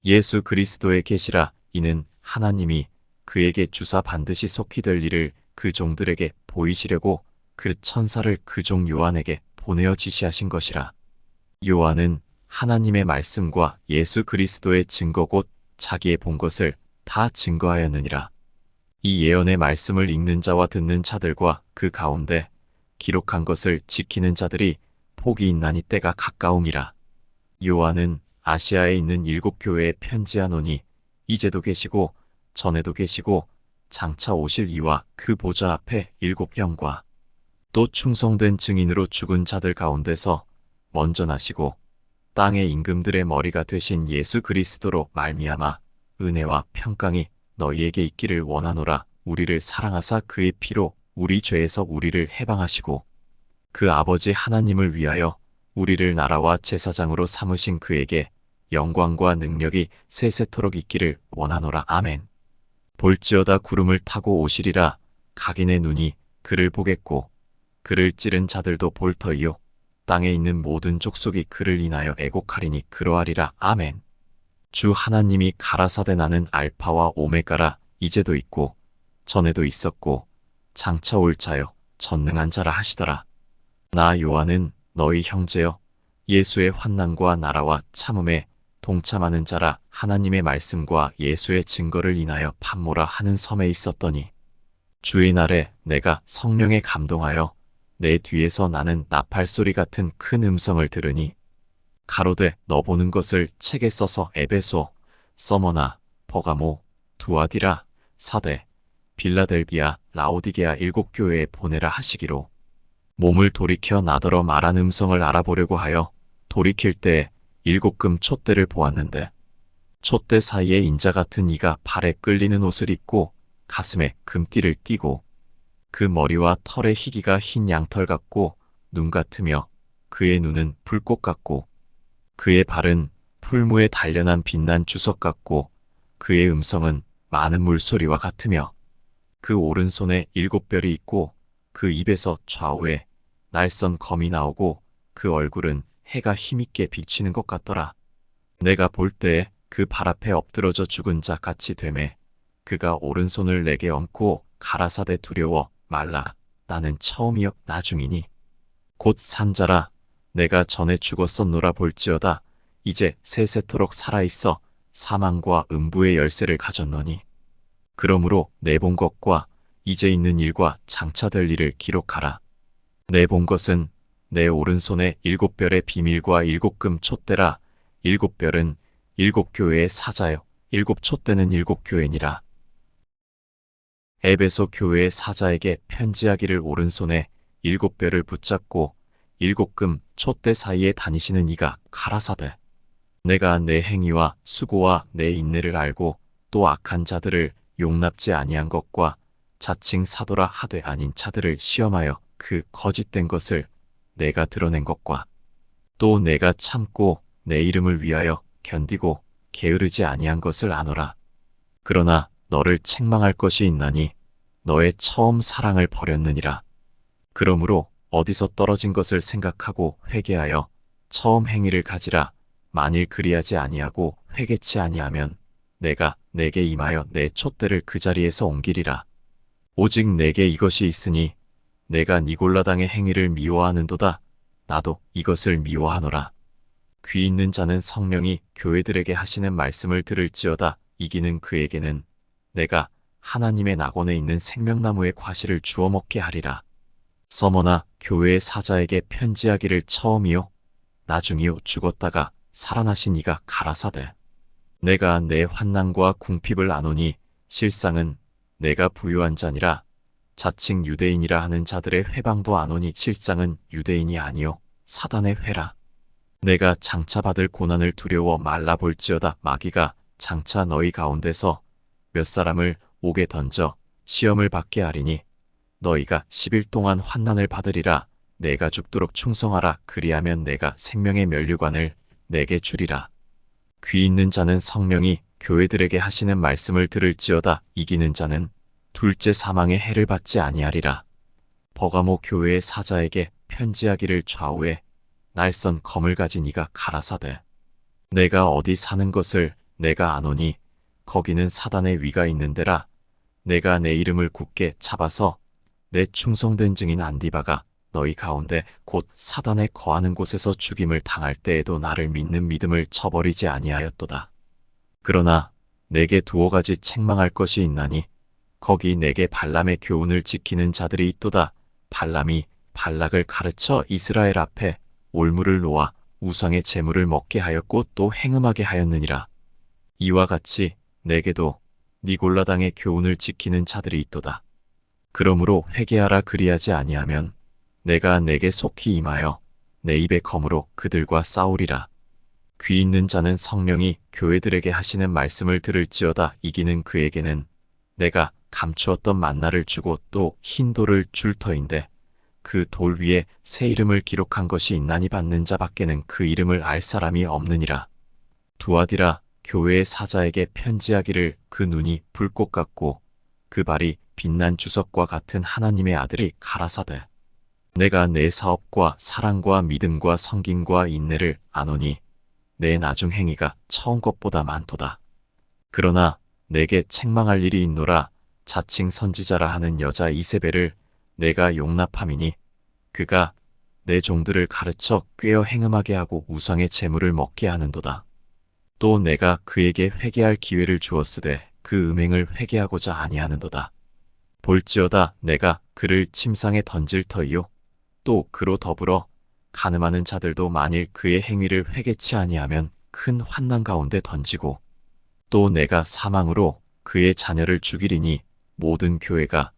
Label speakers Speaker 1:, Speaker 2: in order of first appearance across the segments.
Speaker 1: 예수 그리스도의 계시라. 이는 하나님이 그에게 주사 반드시 속히 될 일을 그 종들에게 보이시려고 그 천사를 그 종 요한에게 보내어 지시하신 것이라. 요한은 하나님의 말씀과 예수 그리스도의 증거 곧 자기의 본 것을 다 증거하였느니라. 이 예언의 말씀을 읽는 자와 듣는 자들과 그 가운데 기록한 것을 지키는 자들이 복이 있나니 때가 가까움이라. 요한은 아시아에 있는 7교회에 편지하노니 이제도 계시고 전에도 계시고 장차 오실 이와 그 보좌 앞에 7형과 또 충성된 증인으로 죽은 자들 가운데서 먼저 나시고 땅의 임금들의 머리가 되신 예수 그리스도로 말미암아 은혜와 평강이 너희에게 있기를 원하노라. 우리를 사랑하사 그의 피로 우리 죄에서 우리를 해방하시고 그 아버지 하나님을 위하여 우리를 나라와 제사장으로 삼으신 그에게 영광과 능력이 세세토록 있기를 원하노라. 아멘. 볼지어다 구름을 타고 오시리라. 각인의 눈이 그를 보겠고 그를 찌른 자들도 볼 터이요 땅에 있는 모든 족속이 그를 인하여 애곡하리니 그러하리라. 아멘. 주 하나님이 가라사대 나는 알파와 오메가라. 이제도 있고 전에도 있었고 장차 올 자여 전능한 자라 하시더라. 나 요한은 너희 형제여 예수의 환난과 나라와 참음에 동참하는 자라. 하나님의 말씀과 예수의 증거를 인하여 pat모라 하는 섬에 있었더니 주의 날에 내가 성령에 감동하여 내 뒤에서 나는 나팔 소리 같은 큰 음성을 들으니 가로되 너 보는 것을 책에 써서 에베소, 서머나, 버가모, 두아디라, 사대, 빌라델비아, 라오디게아 7교회에 보내라 하시기로 몸을 돌이켜 나더러 말한 음성을 알아보려고 하여 돌이킬 때에 7금 촛대를 보았는데 촛대 사이에 인자 같은 이가 발에 끌리는 옷을 입고 가슴에 금띠를 띠고 그 머리와 털의 희기가 흰 양털 같고 눈 같으며 그의 눈은 불꽃 같고 그의 발은 풀무에 단련한 빛난 주석 같고 그의 음성은 많은 물소리와 같으며 그 오른손에 7별이 있고 그 입에서 좌우에 날선 검이 나오고 그 얼굴은 해가 힘있게 비치는 것 같더라. 내가 볼 때에 그 발 앞에 엎드러져 죽은 자 같이 되매 그가 오른손을 내게 얹고 가라사대 두려워 말라. 나는 처음이요 나중이니 곧 산자라. 내가 전에 죽었었노라. 볼지어다 이제 세세토록 살아있어 사망과 음부의 열쇠를 가졌노니 그러므로 내 본 것과 이제 있는 일과 장차 될 일을 기록하라. 내 본 것은 내 오른손에 7별의 비밀과 7금 촛대라. 7별은 7교회의 사자요 7촛대는 7교회니라. 에베소 교회의 사자에게 편지하기를 오른손에 7별을 붙잡고 7금 촛대 사이에 다니시는 이가 가라사대 내가 내 행위와 수고와 내 인내를 알고 또 악한 자들을 용납지 아니한 것과 자칭 사도라 하되 아닌 자들을 시험하여 그 거짓된 것을 내가 드러낸 것과 또 내가 참고 내 이름을 위하여 견디고 게으르지 아니한 것을 아노라. 그러나 너를 책망할 것이 있나니 너의 처음 사랑을 버렸느니라. 그러므로 어디서 떨어진 것을 생각하고 회개하여 처음 행위를 가지라. 만일 그리하지 아니하고 회개치 아니하면 내가 내게 임하여 내 촛대를 그 자리에서 옮기리라. 오직 내게 이것이 있으니 내가 니골라당의 행위를 미워하는도다. 나도 이것을 미워하노라. 귀 있는 자는 성령이 교회들에게 하시는 말씀을 들을지어다. 이기는 그에게는 내가 하나님의 낙원에 있는 생명나무의 과실을 주워 먹게 하리라. 서머나 교회의 사자에게 편지하기를 처음이요 나중이요 죽었다가 살아나신 이가 가라사대 내가 내 환난과 궁핍을 아노니 실상은 내가 부유한 자니라. 자칭 유대인이라 하는 자들의 회방도 아노니 실상은 유대인이 아니요 사단의 회라. 내가 장차 받을 고난을 두려워 말라. 볼지어다 마귀가 장차 너희 가운데서 몇 사람을 옥에 던져 시험을 받게 하리니 너희가 10일 동안 환난을 받으리라. 내가 죽도록 충성하라. 그리하면 내가 생명의 면류관을 내게 주리라. 귀 있는 자는 성령이 교회들에게 하시는 말씀을 들을지어다. 이기는 자는 둘째 사망의 해를 받지 아니하리라. 버가모 교회의 사자에게 편지하기를 좌우에 날선 검을 가진 이가 가라사대 내가 어디 사는 것을 내가 아노니 거기는 사단의 위가 있는 데라. 내가 내 이름을 굳게 잡아서 내 충성된 증인 안디바가 너희 가운데 곧 사단에 거하는 곳에서 죽임을 당할 때에도 나를 믿는 믿음을 저버리지 아니하였도다. 그러나 내게 두어 가지 책망할 것이 있나니 거기 내게 발람의 교훈을 지키는 자들이 있도다. 발람이 발락을 가르쳐 이스라엘 앞에 올무를 놓아 우상의 제물을 먹게 하였고 또 행음하게 하였느니라. 이와 같이 내게도 니골라당의 교훈을 지키는 자들이 있도다. 그러므로 회개하라. 그리하지 아니하면 내가 내게 속히 임하여 내 입의 검으로 그들과 싸우리라. 귀 있는 자는 성령이 교회들에게 하시는 말씀을 들을지어다. 이기는 그에게는 내가 감추었던 만나를 주고 또 흰 돌을 줄 터인데 그 돌 위에 새 이름을 기록한 것이 있나니 받는 자밖에는 그 이름을 알 사람이 없느니라. 두아디라 교회의 사자에게 편지하기를 그 눈이 불꽃 같고 그 발이 빛난 주석과 같은 하나님의 아들이 가라사대 내가 내 사업과 사랑과 믿음과 성김과 인내를 아노니 내 나중 행위가 처음 것보다 많도다. 그러나 내게 책망할 일이 있노라. 자칭 선지자라 하는 여자 이세벨을 내가 용납함이니 그가 내 종들을 가르쳐 꾀어 행음하게 하고 우상의 제물을 먹게 하는도다. 또 내가 그에게 회개할 기회를 주었으되 그 음행을 회개하고자 아니하는도다. 볼지어다 내가 그를 침상에 던질 터이요 또 그로 더불어 간음하는 자들도 만일 그의 행위를 회개치 아니하면 큰 환난 가운데 던지고 또 내가 사망으로 그의 자녀를 죽이리니 모든 교회가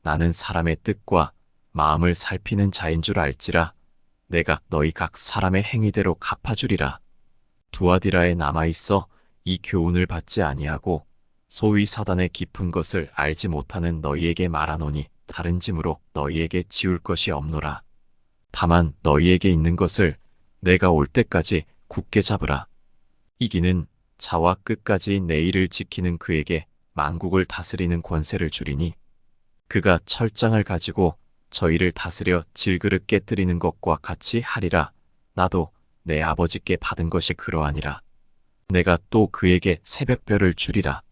Speaker 1: 나는 사람의 뜻과 마음을 살피는 자인 줄 알지라. 내가 너희 각 사람의 행위대로 갚아주리라. 두아디라에 남아있어 이 교훈을 받지 아니하고 소위 사단의 깊은 것을 알지 못하는 너희에게 말하노니 다른 짐으로 너희에게 지울 것이 없노라. 다만 너희에게 있는 것을 내가 올 때까지 굳게 잡으라. 이기는 자와 끝까지 내 일을 지키는 그에게 만국을 다스리는 권세를 주리니 그가 철장을 가지고 저희를 다스려 질그릇 깨뜨리는 것과 같이 하리라. 나도 내 아버지께 받은 것이 그러하니라. 내가 또 그에게 새벽별을 주리라.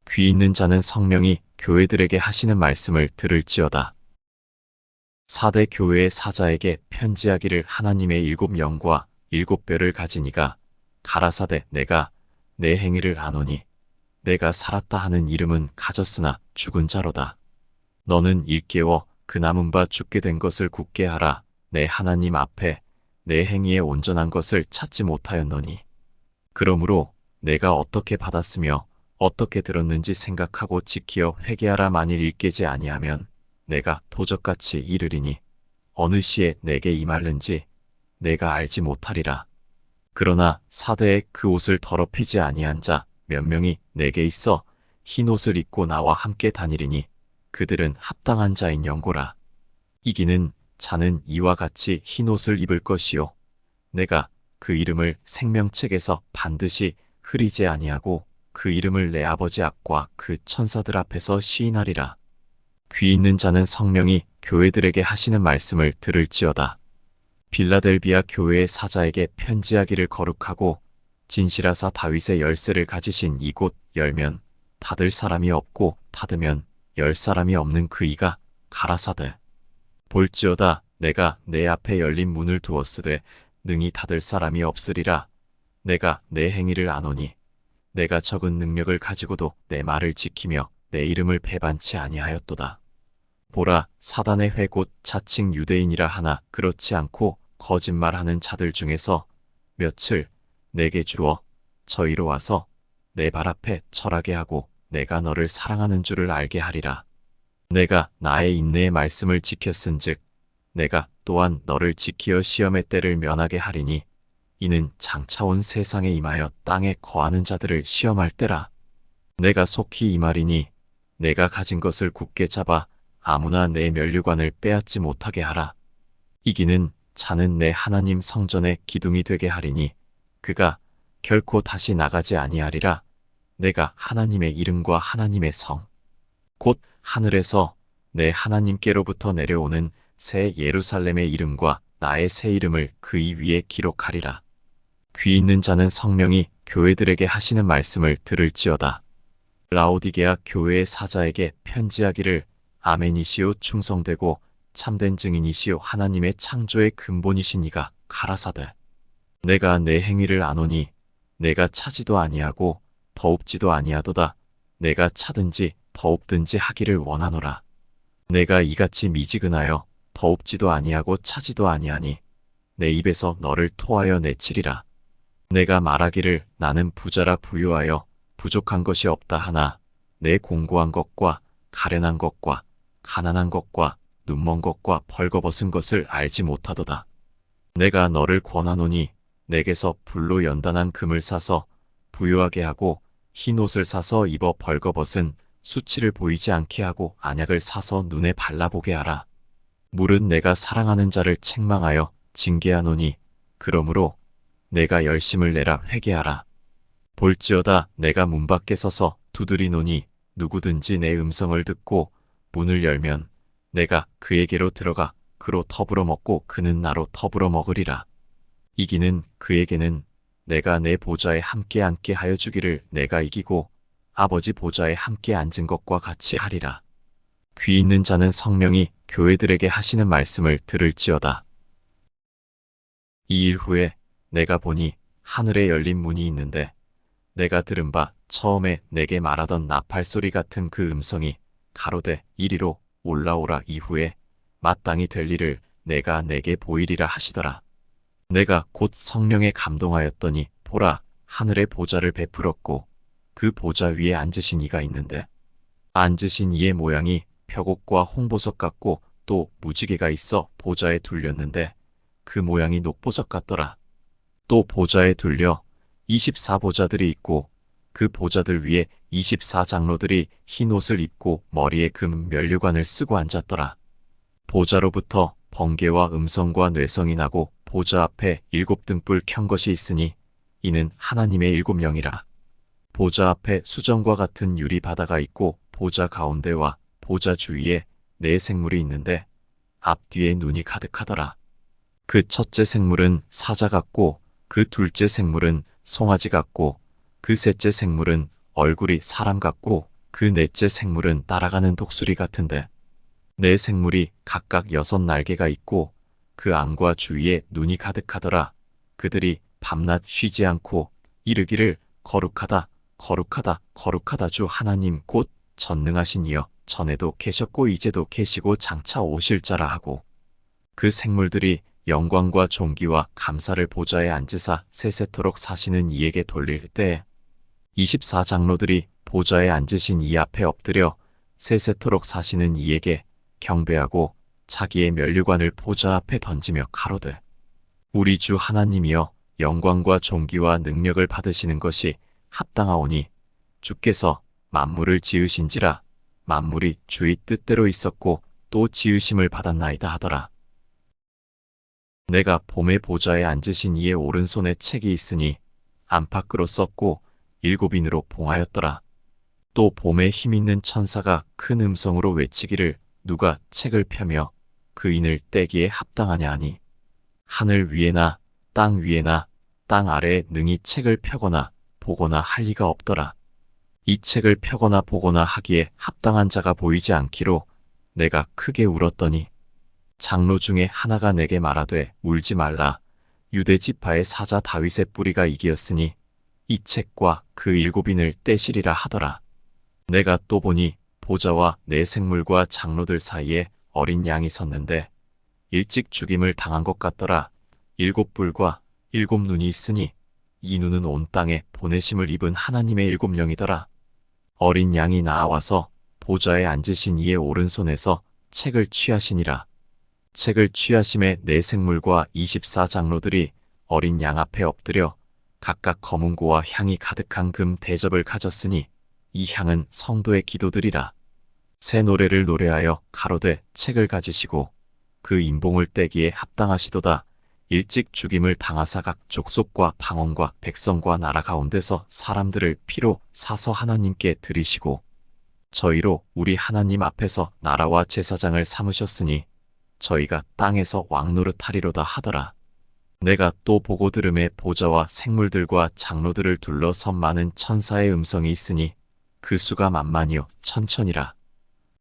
Speaker 1: 귀 있는 자는 성령이 교회들에게 하시는 말씀을 들을지어다. 4대 교회의 사자에게 편지하기를 하나님의 7영과 7뼈를 가진 이가 가라사대 내가 내 행위를 아노니 내가 살았다 하는 이름은 가졌으나 죽은 자로다. 너는 일깨워 그 남은 바 죽게 된 것을 굳게 하라. 내 하나님 앞에 내 행위에 온전한 것을 찾지 못하였노니 그러므로 내가 어떻게 받았으며 어떻게 들었는지 생각하고 지키어 회개하라. 만일 일깨지 아니하면 내가 도적같이 이르리니 어느 시에 내게 임할는지 내가 알지 못하리라. 그러나 사대에 그 옷을 더럽히지 아니한 자 몇 명이 내게 있어 흰 옷을 입고 나와 함께 다니리니 그들은 합당한 자인 영고라. 이기는 자는 이와 같이 흰 옷을 입을 것이요 내가 그 이름을 생명책에서 반드시 흐리지 아니하고 그 이름을 내 아버지 앞과 그 천사들 앞에서 시인하리라. 귀 있는 자는 성령이 교회들에게 하시는 말씀을 들을지어다. 빌라델비아 교회의 사자에게 편지하기를 거룩하고 진실하사 다윗의 열쇠를 가지신 이곳 열면 닫을 사람이 없고 닫으면 열 사람이 없는 그 이가 가라사대 볼지어다 내가 내 앞에 열린 문을 두었으되 능히 닫을 사람이 없으리라. 내가 내 행위를 아노니 내가 적은 능력을 가지고도 내 말을 지키며 내 이름을 배반치 아니하였도다. 보라 사단의 회 곧 자칭 유대인이라 하나 그렇지 않고 거짓말하는 자들 중에서 며칠 내게 주어 저희로 와서 내 발 앞에 절하게 하고 내가 너를 사랑하는 줄을 알게 하리라. 내가 나의 인내의 말씀을 지켰은즉 내가 또한 너를 지키어 시험의 때를 면하게 하리니 이는 장차 온 세상에 임하여 땅에 거하는 자들을 시험할 때라. 내가 속히 임하리니 내가 가진 것을 굳게 잡아 아무나 내 면류관을 빼앗지 못하게 하라. 이기는 자는 내 하나님 성전의 기둥이 되게 하리니 그가 결코 다시 나가지 아니하리라. 내가 하나님의 이름과 하나님의 성 곧 하늘에서 내 하나님께로부터 내려오는 새 예루살렘의 이름과 나의 새 이름을 그 이 위에 기록하리라. 귀 있는 자는 성령이 교회들에게 하시는 말씀을 들을지어다. 라오디게아 교회의 사자에게 편지하기를 아멘이시오 충성되고 참된 증인이시오 하나님의 창조의 근본이신 이가 가라사대 내가 내 행위를 아노니 내가 차지도 아니하고 더웁지도 아니하도다. 내가 차든지 더웁든지 하기를 원하노라. 내가 이같이 미지근하여 더웁지도 아니하고 차지도 아니하니 내 입에서 너를 토하여 내치리라. 내가 말하기를 나는 부자라 부유하여 부족한 것이 없다 하나 내 공고한 것과 가련한 것과 가난한 것과 눈먼 것과 벌거벗은 것을 알지 못하도다. 내가 너를 권하노니 내게서 불로 연단한 금을 사서 부유하게 하고 흰 옷을 사서 입어 벌거벗은 수치를 보이지 않게 하고 안약을 사서 눈에 발라보게 하라. 물은 내가 사랑하는 자를 책망하여 징계하노니 그러므로 내가 열심을 내라 회개하라. 볼지어다 내가 문 밖에 서서 두드리노니 누구든지 내 음성을 듣고 문을 열면 내가 그에게로 들어가 그로 더불어 먹고 그는 나로 더불어 먹으리라. 이기는 그에게는 내가 내 보좌에 함께 앉게 하여 주기를 내가 이기고 아버지 보좌에 함께 앉은 것과 같이 하리라. 귀 있는 자는 성령이 교회들에게 하시는 말씀을 들을지어다. 2일 후에 내가 보니 하늘에 열린 문이 있는데 내가 들은 바 처음에 내게 말하던 나팔 소리 같은 그 음성이 가로되 이리로 올라오라 이후에 마땅히 될 일을 내가 내게 보이리라 하시더라. 내가 곧 성령에 감동하였더니 보라 하늘에 보좌를 베풀었고 그 보좌 위에 앉으신 이가 있는데 앉으신 이의 모양이 벽옥과 홍보석 같고 또 무지개가 있어 보좌에 둘렸는데 그 모양이 녹보석 같더라. 또 보좌에 둘려 24보좌들이 있고 그 보좌들 위에 24장로들이 흰 옷을 입고 머리에 금 면류관을 쓰고 앉았더라. 보좌로부터 번개와 음성과 뇌성이 나고 보좌 앞에 7등불 켠 것이 있으니 이는 하나님의 7영이라. 보좌 앞에 수정과 같은 유리 바다가 있고 보좌 가운데와 보좌 주위에 4생물이 있는데 앞뒤에 눈이 가득하더라. 그 첫째 생물은 사자 같고 그 둘째 생물은 송아지 같고 그 셋째 생물은 얼굴이 사람 같고 그 넷째 생물은 날아가는 독수리 같은데 네 생물이 각각 6날개가 있고 그 안과 주위에 눈이 가득하더라. 그들이 밤낮 쉬지 않고 이르기를 거룩하다 거룩하다 거룩하다 주 하나님 곧 전능하신 이여 전에도 계셨고 이제도 계시고 장차 오실 자라 하고 그 생물들이 영광과 존귀와 감사를 보좌에 앉으사 세세토록 사시는 이에게 돌릴 때에 24장로들이 보좌에 앉으신 이 앞에 엎드려 세세토록 사시는 이에게 경배하고 자기의 면류관을 보좌 앞에 던지며 가로되 우리 주 하나님이여 영광과 존귀와 능력을 받으시는 것이 합당하오니 주께서 만물을 지으신지라 만물이 주의 뜻대로 있었고 또 지으심을 받았나이다 하더라. 내가 봄의 보좌에 앉으신 이의 오른손에 책이 있으니 안팎으로 썼고 7인으로 봉하였더라. 또 봄에 힘있는 천사가 큰 음성으로 외치기를 누가 책을 펴며 그 인을 떼기에 합당하냐 하니 하늘 위에나 땅 위에나 땅 아래에 능히 책을 펴거나 보거나 할 리가 없더라. 이 책을 펴거나 보거나 하기에 합당한 자가 보이지 않기로 내가 크게 울었더니 장로 중에 하나가 내게 말하되 울지 말라. 유대 지파의 사자 다윗의 뿌리가 이기었으니 이 책과 그 7인을 떼시리라 하더라. 내가 또 보니 보좌와 네 생물과 장로들 사이에 어린 양이 섰는데 일찍 죽임을 당한 것 같더라. 7뿔과 7눈이 있으니 이 눈은 온 땅에 보내심을 입은 하나님의 7영이더라. 어린 양이 나와서 보좌에 앉으신 이의 오른손에서 책을 취하시니라. 책을 취하심에 네 생물과 24장로들이 어린 양 앞에 엎드려 각각 검은고와 향이 가득한 금 대접을 가졌으니 이 향은 성도의 기도들이라. 새 노래를 노래하여 가로되 책을 가지시고 그 인봉을 떼기에 합당하시도다. 일찍 죽임을 당하사 각 족속과 방언과 백성과 나라 가운데서 사람들을 피로 사서 하나님께 드리시고 저희로 우리 하나님 앞에서 나라와 제사장을 삼으셨으니 저희가 땅에서 왕노릇하리로다 하더라. 내가 또 보고 들음에 보좌와 생물들과 장로들을 둘러선 많은 천사의 음성이 있으니 그 수가 만만이요 천천이라.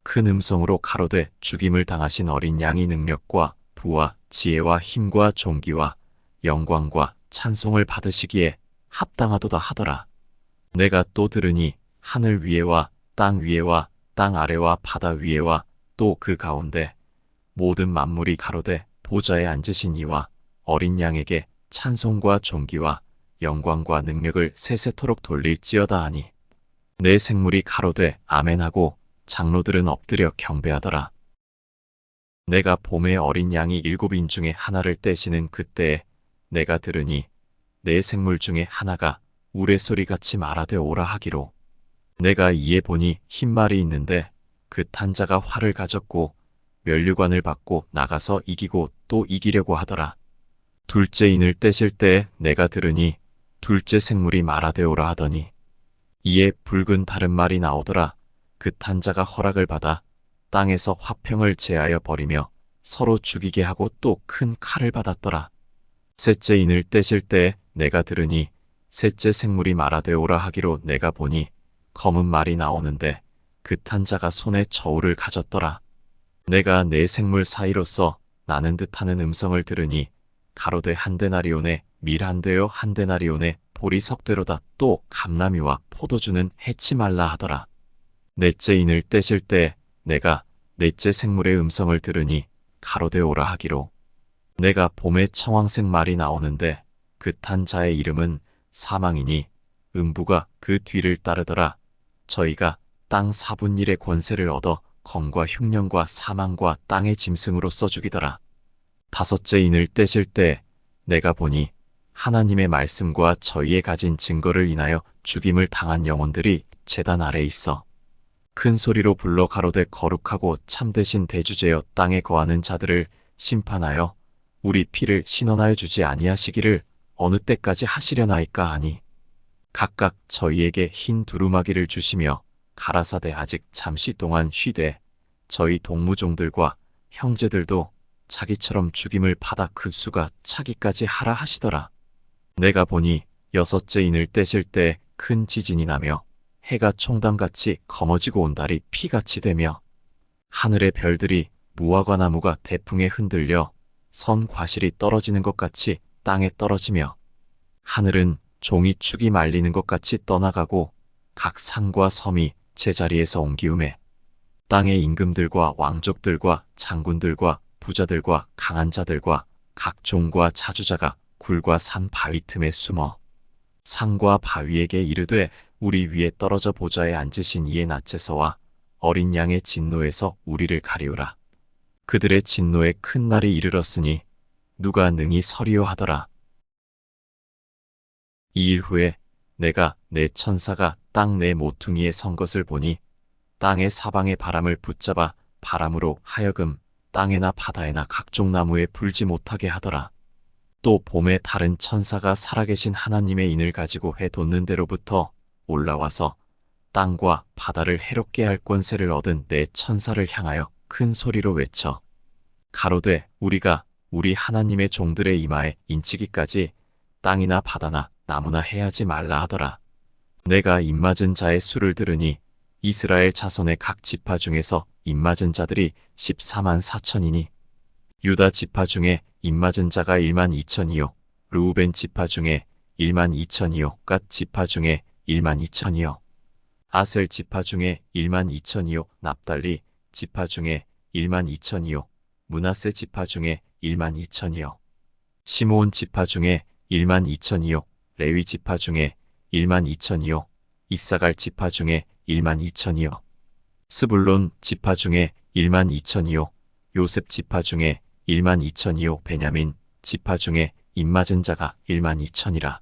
Speaker 1: 큰 음성으로 가로되 죽임을 당하신 어린 양이 능력과 부와 지혜와 힘과 존귀와 영광과 찬송을 받으시기에 합당하도다 하더라. 내가 또 들으니 하늘 위에와 땅 위에와 땅 아래와 바다 위에와 또 그 가운데 모든 만물이 가로되 보좌에 앉으신 이와 어린 양에게 찬송과 존귀와 영광과 능력을 세세토록 돌릴지어다 하니 내 생물이 가로되 아멘하고 장로들은 엎드려 경배하더라. 내가 봄에 어린 양이 7인 중에 하나를 떼시는 그때에 내가 들으니 내 생물 중에 하나가 우레소리같이 말하되 오라 하기로. 내가 이에 보니 흰 말이 있는데 그 탄 자가 활을 가졌고 면류관을 받고 나가서 이기고 또 이기려고 하더라. 둘째 인을 떼실 때에 내가 들으니 둘째 생물이 말하되 오라 하더니 이에 붉은 다른 말이 나오더라. 그 탄 자가 허락을 받아 땅에서 화평을 제하여 버리며 서로 죽이게 하고 또 큰 칼을 받았더라. 셋째 인을 떼실 때에 내가 들으니 셋째 생물이 말하되 오라 하기로 내가 보니 검은 말이 나오는데 그 탄 자가 손에 저울을 가졌더라. 내가 내 생물 사이로서 나는 듯하는 음성을 들으니 가로되 한 데나리온에 밀 한 되요 한 데나리온에 보리 석대로다 또 감람이와 포도주는 해치 말라 하더라. 넷째 인을 떼실 때 내가 넷째 생물의 음성을 들으니 가로되 오라 하기로. 내가 봄에 청황색 말이 나오는데 그 탄 자의 이름은 사망이니 음부가 그 뒤를 따르더라. 저희가 땅 4분의 1의 권세를 얻어 검과 흉년과 사망과 땅의 짐승으로써 죽이더라. 다섯째 인을 떼실 때 내가 보니 하나님의 말씀과 저희의 가진 증거를 인하여 죽임을 당한 영혼들이 제단 아래 있어 큰 소리로 불러 가로되 거룩하고 참되신 대주제여 땅에 거하는 자들을 심판하여 우리 피를 신원하여 주지 아니하시기를 어느 때까지 하시려나이까 하니 각각 저희에게 흰 두루마기를 주시며 가라사대 아직 잠시 동안 쉬되 저희 동무종들과 형제들도 자기처럼 죽임을 받아 그 수가 차기까지 하라 하시더라. 내가 보니 여섯째 인을 떼실 때 큰 지진이 나며 해가 총담같이 검어지고 온 달이 피같이 되며 하늘의 별들이 무화과 나무가 대풍에 흔들려 선 과실이 떨어지는 것 같이 땅에 떨어지며 하늘은 종이 축이 말리는 것 같이 떠나가고 각 산과 섬이 제자리에서 옮기우매 땅의 임금들과 왕족들과 장군들과 부자들과 강한 자들과 각 종과 자주자가 굴과 산 바위 틈에 숨어 산과 바위에게 이르되 우리 위에 떨어져 보좌에 앉으신 이의 낯에서와 어린 양의 진노에서 우리를 가리우라. 그들의 진노의 큰 날이 이르렀으니 누가 능히 서리요 하더라. 2일 후에 내가 내 천사가 땅 내 모퉁이에 선 것을 보니 땅의 사방의 바람을 붙잡아 바람으로 하여금 땅에나 바다에나 각종 나무에 불지 못하게 하더라. 또 봄에 다른 천사가 살아계신 하나님의 인을 가지고 해 돋는 데로부터 올라와서 땅과 바다를 해롭게 할 권세를 얻은 내 천사를 향하여 큰 소리로 외쳐 가로되 우리가 우리 하나님의 종들의 이마에 인치기까지 땅이나 바다나 나무나 해하지 말라 하더라. 내가 입맞은 자의 수를 들으니 이스라엘 자손의 각 지파 중에서 입맞은 자들이 14만 4천이니 유다 지파 중에 입맞은 자가 1만 2천이요 르우벤 지파 중에 1만 2천이요 갓 지파 중에 1만 2천이요 아셀 지파 중에 1만 2천이요 납달리 지파 중에 1만 2천이요 므낫세 지파 중에 1만 2천이요 시므온 지파 중에 1만 2천이요 레위 지파 중에 1만 2천이요 이사갈 지파 중에 1만 2천이요 스불론 지파 중에 1만 2천이요 요셉 지파 중에 1만 2천이요 베냐민 지파 중에 입맞은 자가 1만 2천이라.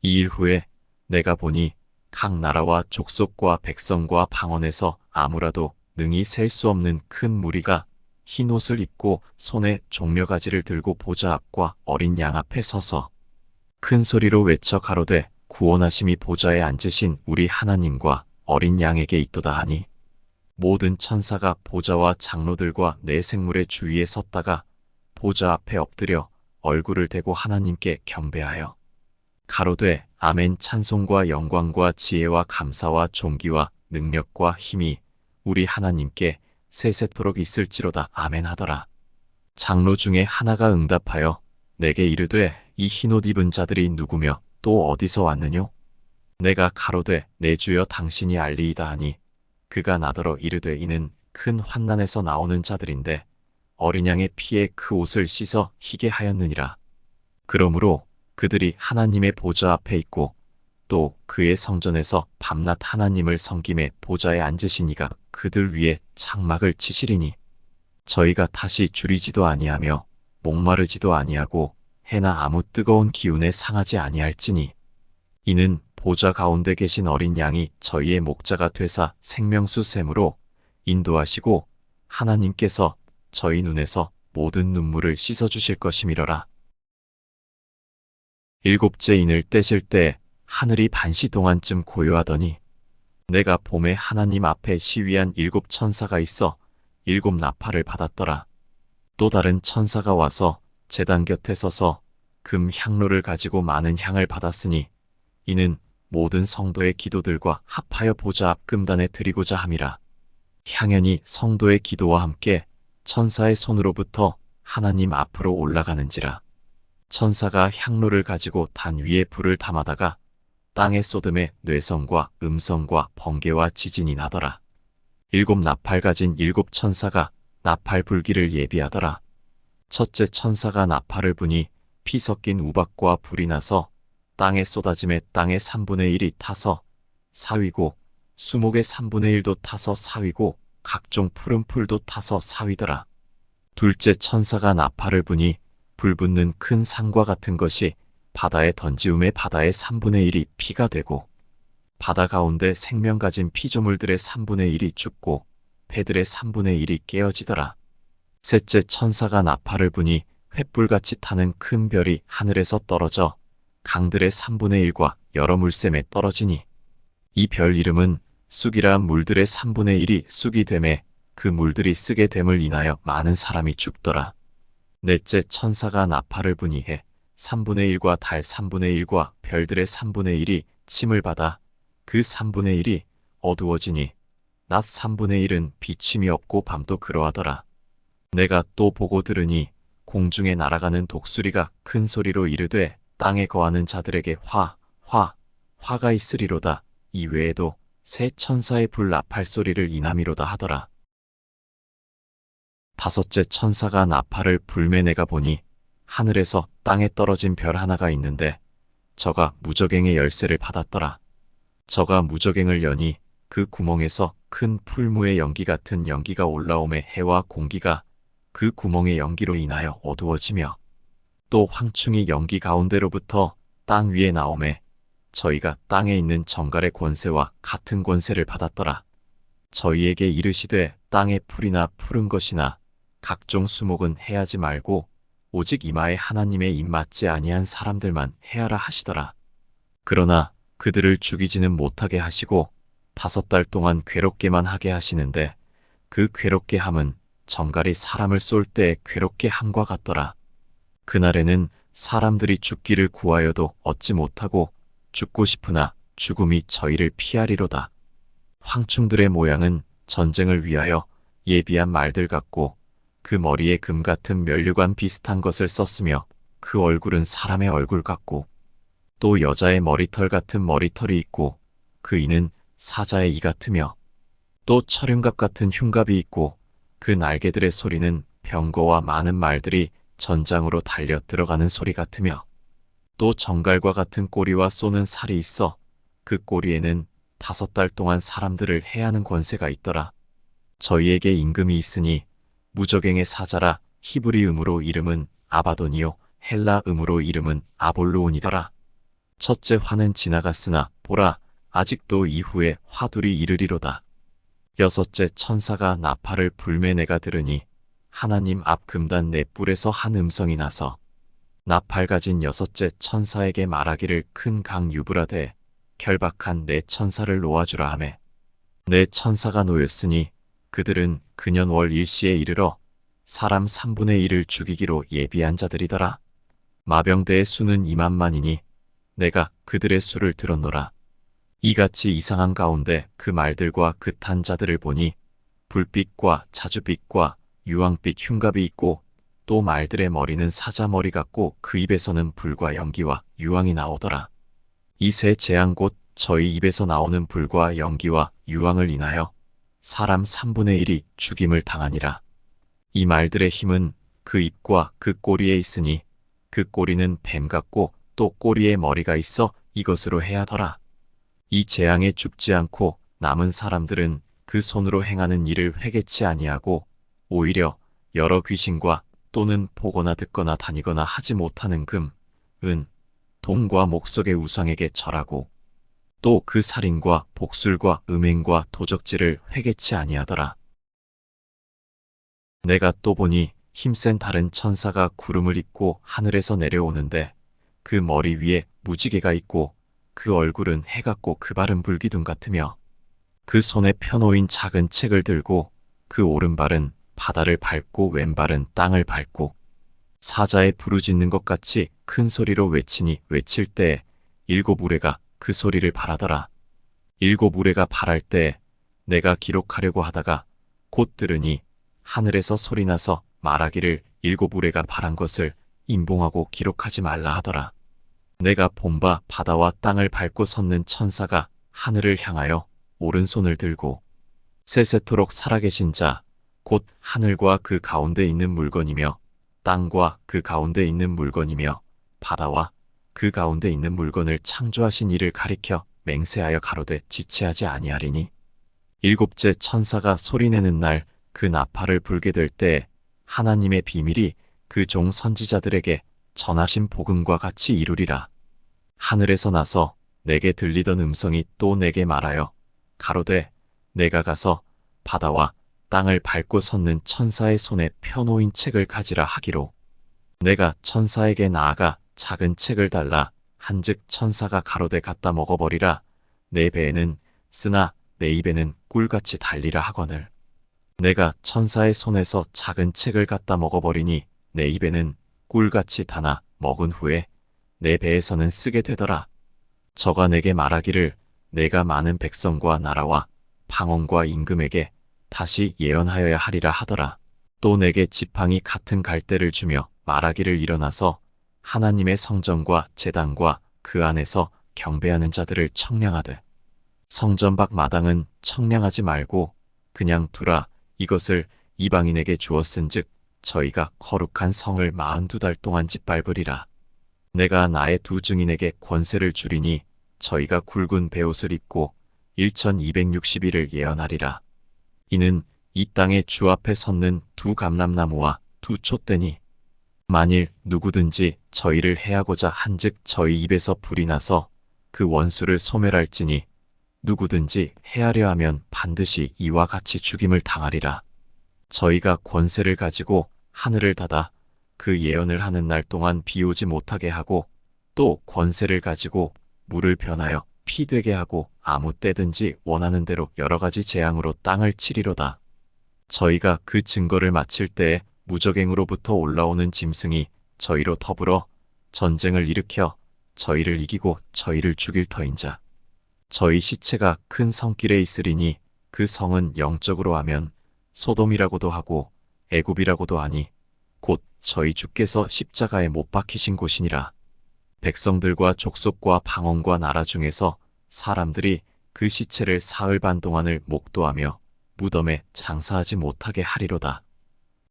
Speaker 1: 2일 후에 내가 보니 각 나라와 족속과 백성과 방언에서 아무라도 능히 셀 수 없는 큰 무리가 흰 옷을 입고 손에 종려가지를 들고 보좌 앞과 어린 양 앞에 서서 큰 소리로 외쳐 가로되 구원하심이 보좌에 앉으신 우리 하나님과 어린 양에게 있도다 하니 모든 천사가 보좌와 장로들과 내 생물의 주위에 섰다가 보좌 앞에 엎드려 얼굴을 대고 하나님께 경배하여 가로되 아멘. 찬송과 영광과 지혜와 감사와 존귀와 능력과 힘이 우리 하나님께 세세토록 있을지로다. 아멘 하더라. 장로 중에 하나가 응답하여 내게 이르되 이 흰옷 입은 자들이 누구며 또 어디서 왔느뇨? 내가 가로되 내 주여 당신이 알리이다 하니 그가 나더러 이르되 이는 큰 환난에서 나오는 자들인데 어린 양의 피에 그 옷을 씻어 희게 하였느니라. 그러므로 그들이 하나님의 보좌 앞에 있고 또 그의 성전에서 밤낮 하나님을 섬김에 보좌에 앉으시니가 그들 위에 장막을 치시리니 저희가 다시 줄이지도 아니하며 목마르지도 아니하고 해나 아무 뜨거운 기운에 상하지 아니할지니 이는 보좌 가운데 계신 어린 양이 저희의 목자가 되사 생명수 샘으로 인도하시고 하나님께서 저희 눈에서 모든 눈물을 씻어주실 것이미러라. 일곱째 인을 떼실 때 하늘이 반시 동안쯤 고요하더니 내가 봄에 하나님 앞에 시위한 7 천사가 있어 7 나팔을 받았더라. 또 다른 천사가 와서 제단 곁에 서서 금 향로를 가지고 많은 향을 받았으니 이는 모든 성도의 기도들과 합하여 보좌 앞 금단에 드리고자 함이라. 향연이 성도의 기도와 함께 천사의 손으로부터 하나님 앞으로 올라가는지라. 천사가 향로를 가지고 단 위에 불을 담아다가 땅에 쏟음에 뇌성과 음성과 번개와 지진이 나더라. 7 나팔 가진 7 천사가 나팔 불기를 예비하더라. 첫째 천사가 나팔을 부니 피 섞인 우박과 불이 나서 땅에 쏟아짐에 땅의 3분의 1이 타서 사위고 수목의 3분의 1도 타서 사위고 각종 푸른 풀도 타서 사위더라. 둘째 천사가 나팔을 부니 불붙는 큰 산과 같은 것이 바다에 던지움에 바다의 3분의 1이 피가 되고 바다 가운데 생명 가진 피조물들의 3분의 1이 죽고 배들의 3분의 1이 깨어지더라. 셋째 천사가 나팔을 부니 횃불같이 타는 큰 별이 하늘에서 떨어져 강들의 3분의 1과 여러 물샘에 떨어지니 이 별 이름은 쑥이라. 물들의 3분의 1이 쑥이 되매 그 물들이 쓰게 됨을 인하여 많은 사람이 죽더라. 넷째 천사가 나팔을 부니 해 3분의 1과 달 3분의 1과 별들의 3분의 1이 침을 받아 그 3분의 1이 어두워지니 낮 3분의 1은 비침이 없고 밤도 그러하더라. 내가 또 보고 들으니 공중에 날아가는 독수리가 큰 소리로 이르되 땅에 거하는 자들에게 화가 있으리로다. 이 외에도 새 천사의 불 나팔 소리를 인함이로다 하더라. 다섯째 천사가 나팔을 불매 내가 보니 하늘에서 땅에 떨어진 별 하나가 있는데 저가 무저갱의 열쇠를 받았더라. 저가 무저갱을 여니 그 구멍에서 큰 풀무의 연기 같은 연기가 올라오매 해와 공기가 그 구멍의 연기로 인하여 어두워지며 또 황충이 연기 가운데로부터 땅 위에 나오매 저희가 땅에 있는 정갈의 권세와 같은 권세를 받았더라. 저희에게 이르시되 땅의 풀이나 푸른 것이나 각종 수목은 해하지 말고 오직 이마에 하나님의 입 맞지 아니한 사람들만 해하라 하시더라. 그러나 그들을 죽이지는 못하게 하시고 5달 동안 괴롭게만 하게 하시는데 그 괴롭게 함은 정갈이 사람을 쏠 때 괴롭게 함과 같더라. 그날에는 사람들이 죽기를 구하여도 얻지 못하고 죽고 싶으나 죽음이 저희를 피하리로다. 황충들의 모양은 전쟁을 위하여 예비한 말들 같고 그 머리에 금 같은 면류관 비슷한 것을 썼으며 그 얼굴은 사람의 얼굴 같고 또 여자의 머리털 같은 머리털이 있고 그 이는 사자의 이 같으며 또 철흉갑 같은 흉갑이 있고 그 날개들의 소리는 병거와 많은 말들이 전장으로 달려 들어가는 소리 같으며 또 정갈과 같은 꼬리와 쏘는 살이 있어 그 꼬리에는 5달 동안 사람들을 해하는 권세가 있더라. 저희에게 임금이 있으니 무저갱의 사자라. 히브리음으로 이름은 아바돈이요 헬라음으로 이름은 아볼로온이더라. 첫째 화는 지나갔으나 보라 아직도 이후에 화둘이 이르리로다. 여섯째 천사가 나팔을 불매 내가 들으니 하나님 앞 금단 네 뿔에서 한 음성이 나서 나팔 가진 여섯째 천사에게 말하기를 큰 강 유브라데 결박한 네 천사를 놓아주라 하매 네 천사가 놓였으니 그들은 그년 월 일시에 이르러 사람 3분의 1을 죽이기로 예비한 자들이더라. 마병대의 수는 2만만이니 내가 그들의 수를 들었노라. 이같이 이상한 가운데 그 말들과 그 탄 자들을 보니 불빛과 자주빛과 유황빛 흉갑이 있고 또 말들의 머리는 사자머리 같고 그 입에서는 불과 연기와 유황이 나오더라. 이 세 재앙 곧 저희 입에서 나오는 불과 연기와 유황을 인하여 사람 3분의 1이 죽임을 당하니라. 이 말들의 힘은 그 입과 그 꼬리에 있으니 그 꼬리는 뱀 같고 또 꼬리에 머리가 있어 이것으로 해야더라. 이 재앙에 죽지 않고 남은 사람들은 그 손으로 행하는 일을 회개치 아니하고 오히려 여러 귀신과 또는 보거나 듣거나 다니거나 하지 못하는 금, 은, 동과 목석의 우상에게 절하고 또 그 살인과 복술과 음행과 도적질을 회개치 아니하더라. 내가 또 보니 힘센 다른 천사가 구름을 입고 하늘에서 내려오는데 그 머리 위에 무지개가 있고 그 얼굴은 해 같고 그 발은 불기둥 같으며 그 손에 펴놓인 작은 책을 들고 그 오른발은 바다를 밟고 왼발은 땅을 밟고 사자의 부르짖는 것 같이 큰 소리로 외치니 외칠 때에 7 우레가 그 소리를 발하더라. 7 우레가 발할 때에 내가 기록하려고 하다가 곧 들으니 하늘에서 소리나서 말하기를 7 우레가 발한 것을 임봉하고 기록하지 말라 하더라. 내가 본 바 바다와 땅을 밟고 섰는 천사가 하늘을 향하여 오른손을 들고 세세토록 살아계신 자, 곧 하늘과 그 가운데 있는 물건이며 땅과 그 가운데 있는 물건이며 바다와 그 가운데 있는 물건을 창조하신 이를 가리켜 맹세하여 가로되 지체하지 아니하리니 7째 천사가 소리내는 날 그 나팔을 불게 될 때에 하나님의 비밀이 그 종 선지자들에게 전하신 복음과 같이 이루리라. 하늘에서 나서 내게 들리던 음성이 또 내게 말하여 가로되 내가 가서 바다와 땅을 밟고 섰는 천사의 손에 펴놓인 책을 가지라 하기로 내가 천사에게 나아가 작은 책을 달라 한즉 천사가 가로되 갖다 먹어버리라. 내 배에는 쓰나 내 입에는 꿀같이 달리라 하거늘 내가 천사의 손에서 작은 책을 갖다 먹어버리니 내 입에는 꿀같이 다나 먹은 후에 내 배에서는 쓰게 되더라. 저가 내게 말하기를 내가 많은 백성과 나라와 방언과 임금에게 다시 예언하여야 하리라 하더라. 또 내게 지팡이 같은 갈대를 주며 말하기를 일어나서 하나님의 성전과 제단과 그 안에서 경배하는 자들을 청량하되 성전 밖 마당은 청량하지 말고 그냥 두라. 이것을 이방인에게 주었은즉 저희가 거룩한 성을 42달 동안 짓밟으리라. 내가 나의 2 증인에게 권세를 주리니 저희가 굵은 베옷을 입고 1260일을 예언하리라. 이는 이 땅의 주 앞에 섰는 2 감람나무와 2 촛대니 만일 누구든지 저희를 해하고자 한즉 저희 입에서 불이 나서 그 원수를 소멸할지니 누구든지 해하려 하면 반드시 이와 같이 죽임을 당하리라. 저희가 권세를 가지고 하늘을 닫아 그 예언을 하는 날 동안 비 오지 못하게 하고 또 권세를 가지고 물을 변하여 피 되게 하고 아무 때든지 원하는 대로 여러 가지 재앙으로 땅을 치리로다. 저희가 그 증거를 마칠 때에 무적행으로부터 올라오는 짐승이 저희로 더불어 전쟁을 일으켜 저희를 이기고 저희를 죽일 터인자. 저희 시체가 큰 성길에 있으리니 그 성은 영적으로 하면 소돔이라고도 하고 애굽이라고도 하니 곧 저희 주께서 십자가에 못 박히신 곳이니라. 백성들과 족속과 방언과 나라 중에서 사람들이 그 시체를 사흘 반 동안을 목도하며 무덤에 장사하지 못하게 하리로다.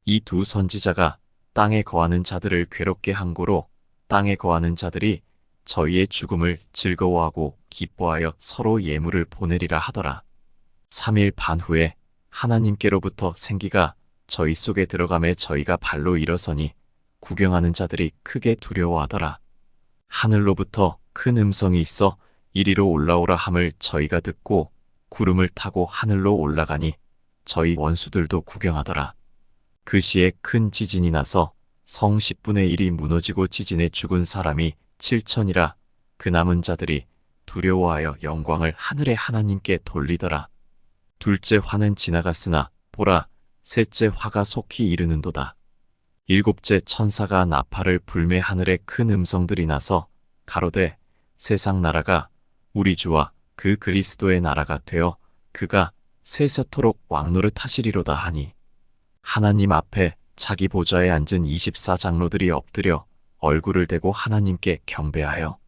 Speaker 1: 이 2 선지자가 땅에 거하는 자들을 괴롭게 한 고로 땅에 거하는 자들이 저희의 죽음을 즐거워하고 기뻐하여 서로 예물을 보내리라 하더라. 3일 반 후에 하나님께로부터 생기가 저희 속에 들어가매 저희가 발로 일어서니 구경하는 자들이 크게 두려워하더라. 하늘로부터 큰 음성이 있어 이리로 올라오라 함을 저희가 듣고 구름을 타고 하늘로 올라가니 저희 원수들도 구경하더라. 그 시에 큰 지진이 나서 성 10분의 1이 무너지고 지진에 죽은 사람이 7천이라. 그 남은 자들이 두려워하여 영광을 하늘의 하나님께 돌리더라. 둘째 화는 지나갔으나 보라 셋째 화가 속히 이르는도다. 일곱째 천사가 나팔을 불매 하늘에 큰 음성들이 나서 가로되 세상 나라가 우리 주와 그 그리스도의 나라가 되어 그가 세세토록 왕노릇하시리로다 하니 하나님 앞에 자기 보좌에 앉은 24장로들이 엎드려 얼굴을 대고 하나님께 경배하여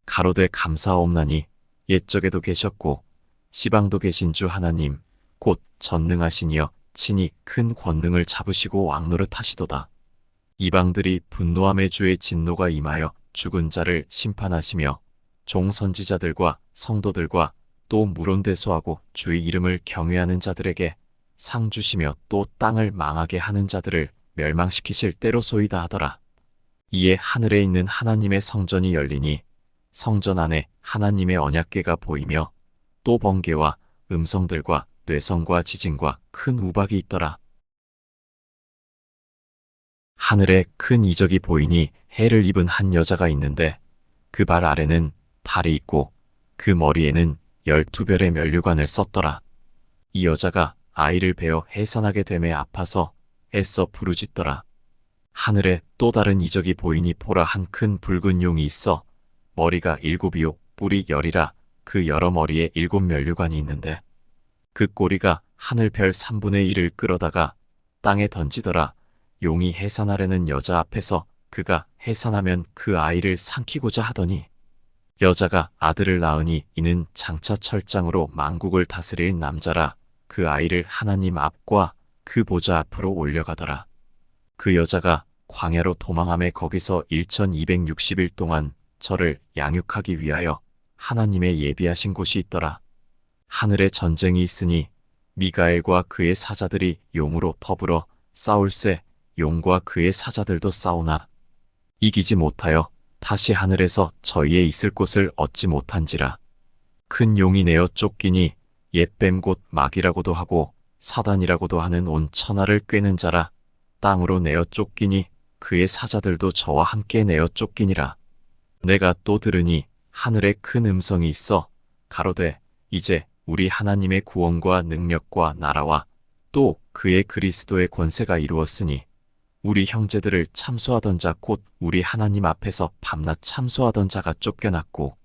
Speaker 1: 가로되 감사옵나니 옛적에도 계셨고 시방도 계신 주 하나님 곧 전능하시니여 친히 큰 권능을 잡으시고 왕노릇하시도다. 이방들이 분노함에 주의 진노가 임하여 죽은 자를 심판하시며 종선지자들과 성도들과 또 물온대소하고 주의 이름을 경외하는 자들에게 상 주시며 또 땅을 망하게 하는 자들을 멸망시키실 때로소이다 하더라. 이에 하늘에 있는 하나님의 성전이 열리니 성전 안에 하나님의 언약궤가 보이며 또 번개와 음성들과 뇌성과 지진과 큰 우박이 있더라. 하늘에 큰 이적이 보이니 해를 입은 한 여자가 있는데 그 발 아래는 달이 있고 그 머리에는 12별의 면류관을 썼더라. 이 여자가 아이를 베어 해산하게 됨에 아파서 애써 부르짖더라. 하늘에 또 다른 이적이 보이니 보라 한 큰 붉은 용이 있어 머리가 7이요 뿔이 10이라 그 여러 머리에 7면류관이 있는데 그 꼬리가 하늘 별 3분의 1을 끌어다가 땅에 던지더라. 용이 해산하려는 여자 앞에서 그가 해산하면 그 아이를 삼키고자 하더니 여자가 아들을 낳으니 이는 장차 철장으로 만국을 다스릴 남자라 그 아이를 하나님 앞과 그 보좌 앞으로 올려가더라. 그 여자가 광야로 도망함에 거기서 1260일 동안 저를 양육하기 위하여 하나님의 예비하신 곳이 있더라. 하늘에 전쟁이 있으니 미가엘과 그의 사자들이 용으로 더불어 싸울세 용과 그의 사자들도 싸우나 이기지 못하여 다시 하늘에서 저희의 있을 곳을 얻지 못한지라. 큰 용이 내어 쫓기니 옛뱀 곧 마귀라고도 하고 사단이라고도 하는 온 천하를 꿰는 자라. 땅으로 내어 쫓기니 그의 사자들도 저와 함께 내어 쫓기니라. 내가 또 들으니 하늘에 큰 음성이 있어 가로되 이제 우리 하나님의 구원과 능력과 나라와 또 그의 그리스도의 권세가 이루었으니 우리 형제들을 참소하던 자 곧 우리 하나님 앞에서 밤낮 참소하던 자가 쫓겨났고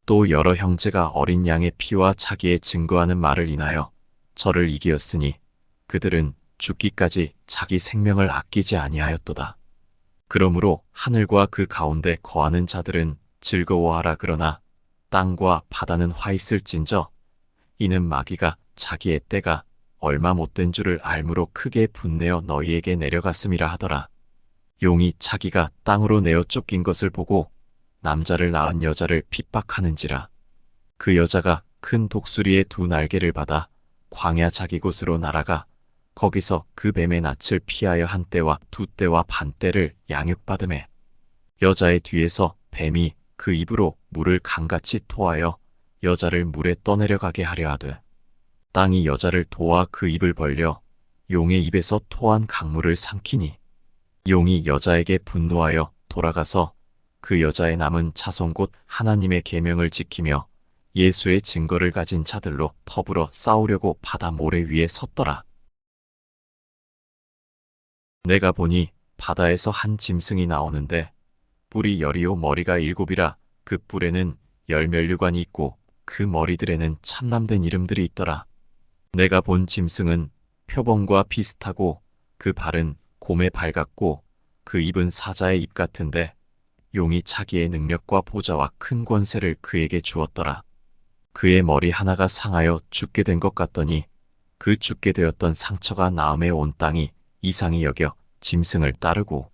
Speaker 1: 또 여러 형제가 어린 양의 피와 자기의 증거하는 말을 인하여 저를 이기었으니 그들은 죽기까지 자기 생명을 아끼지 아니하였도다. 그러므로 하늘과 그 가운데 거하는 자들은 즐거워하라. 그러나 땅과 바다는 화 있을진저 이는 마귀가 자기의 때가 얼마 못된 줄을 알므로 크게 분내어 너희에게 내려갔음이라 하더라. 용이 자기가 땅으로 내어 쫓긴 것을 보고 남자를 낳은 여자를 핍박하는지라. 그 여자가 큰 독수리의 2 날개를 받아 광야 자기 곳으로 날아가 거기서 그 뱀의 낯을 피하여 한 때와 2 때와 반 때를 양육받음에 여자의 뒤에서 뱀이 그 입으로 물을 강같이 토하여 여자를 물에 떠내려가게 하려 하되 땅이 여자를 도와 그 입을 벌려 용의 입에서 토한 강물을 삼키니 용이 여자에게 분노하여 돌아가서 그 여자의 남은 자손 곧 하나님의 계명을 지키며 예수의 증거를 가진 자들로 더불어 싸우려고 바다 모래 위에 섰더라. 내가 보니 바다에서 한 짐승이 나오는데 뿔이 10이요 머리가 7이라 그 뿔에는 10면류관이 있고 그 머리들에는 참람된 이름들이 있더라. 내가 본 짐승은 표범과 비슷하고 그 발은 곰의 발 같고 그 입은 사자의 입 같은데 용이 자기의 능력과 보좌와 큰 권세를 그에게 주었더라. 그의 머리 하나가 상하여 죽게 된 것 같더니 그 죽게 되었던 상처가 나음에 온 땅이 이상히 여겨 짐승을 따르고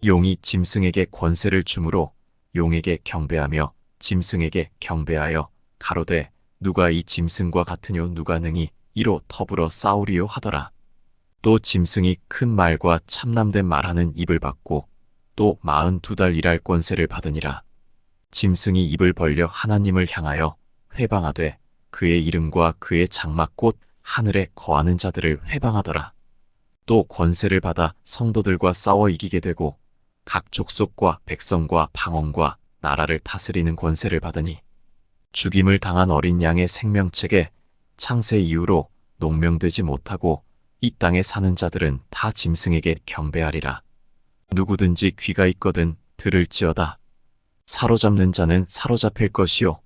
Speaker 1: 용이 짐승에게 권세를 주므로 용에게 경배하며 짐승에게 경배하여 가로되 누가 이 짐승과 같으뇨 누가 능히 이로 더불어 싸우리요 하더라. 또 짐승이 큰 말과 참람된 말하는 입을 받고 또 42달 일할 권세를 받으니라. 짐승이 입을 벌려 하나님을 향하여 회방하되 그의 이름과 그의 장막 곧 하늘에 거하는 자들을 회방하더라. 또 권세를 받아 성도들과 싸워 이기게 되고 각 족속과 백성과 방언과 나라를 다스리는 권세를 받으니 죽임을 당한 어린 양의 생명책에 창세 이후로 농명되지 못하고 이 땅에 사는 자들은 다 짐승에게 경배하리라. 누구든지 귀가 있거든 들을지어다. 사로잡는 자는 사로잡힐 것이요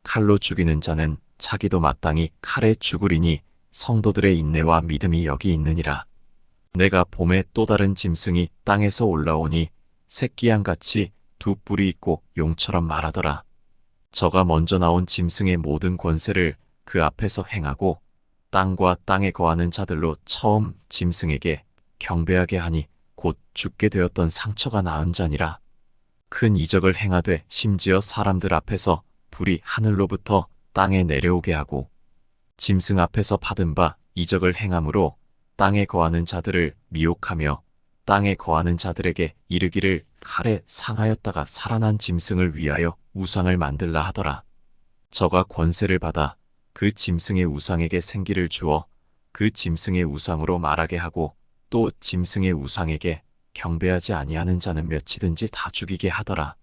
Speaker 1: 칼로 죽이는 자는 자기도 마땅히 칼에 죽으리니 성도들의 인내와 믿음이 여기 있느니라. 내가 봄에 또 다른 짐승이 땅에서 올라오니 새끼양같이 두 뿔이 있고 용처럼 말하더라. 저가 먼저 나온 짐승의 모든 권세를 그 앞에서 행하고 땅과 땅에 거하는 자들로 처음 짐승에게 경배하게 하니 곧 죽게 되었던 상처가 나은 자니라. 큰 이적을 행하되 심지어 사람들 앞에서 불이 하늘로부터 땅에 내려오게 하고 짐승 앞에서 받은 바 이적을 행함으로 땅에 거하는 자들을 미혹하며 땅에 거하는 자들에게 이르기를 칼에 상하였다가 살아난 짐승을 위하여 우상을 만들라 하더라. 저가 권세를 받아 그 짐승의 우상에게 생기를 주어 그 짐승의 우상으로 말하게 하고 또 짐승의 우상에게 경배하지 아니하는 자는 몇이든지 다 죽이게 하더라.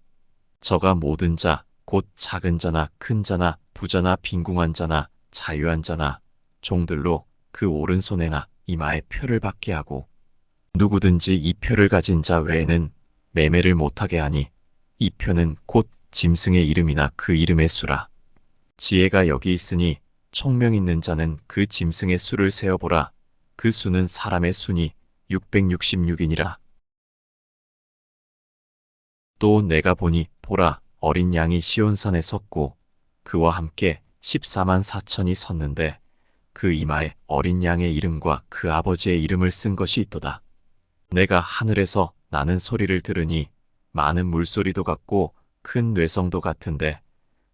Speaker 1: 저가 모든 자 곧 작은 자나 큰 자나 부자나 빈궁한 자나 자유한 자나 종들로 그 오른손에나 이마에 표를 받게 하고 누구든지 이 표를 가진 자 외에는 매매를 못하게 하니 이 표는 곧 짐승의 이름이나 그 이름의 수라. 지혜가 여기 있으니 총명 있는 자는 그 짐승의 수를 세어보라. 그 수는 사람의 수니 666이니라. 또 내가 보니 보라 어린 양이 시온산에 섰고 그와 함께 14만 4천이 섰는데 그 이마에 어린 양의 이름과 그 아버지의 이름을 쓴 것이 있도다. 내가 하늘에서 나는 소리를 들으니 많은 물소리도 같고 큰 뇌성도 같은데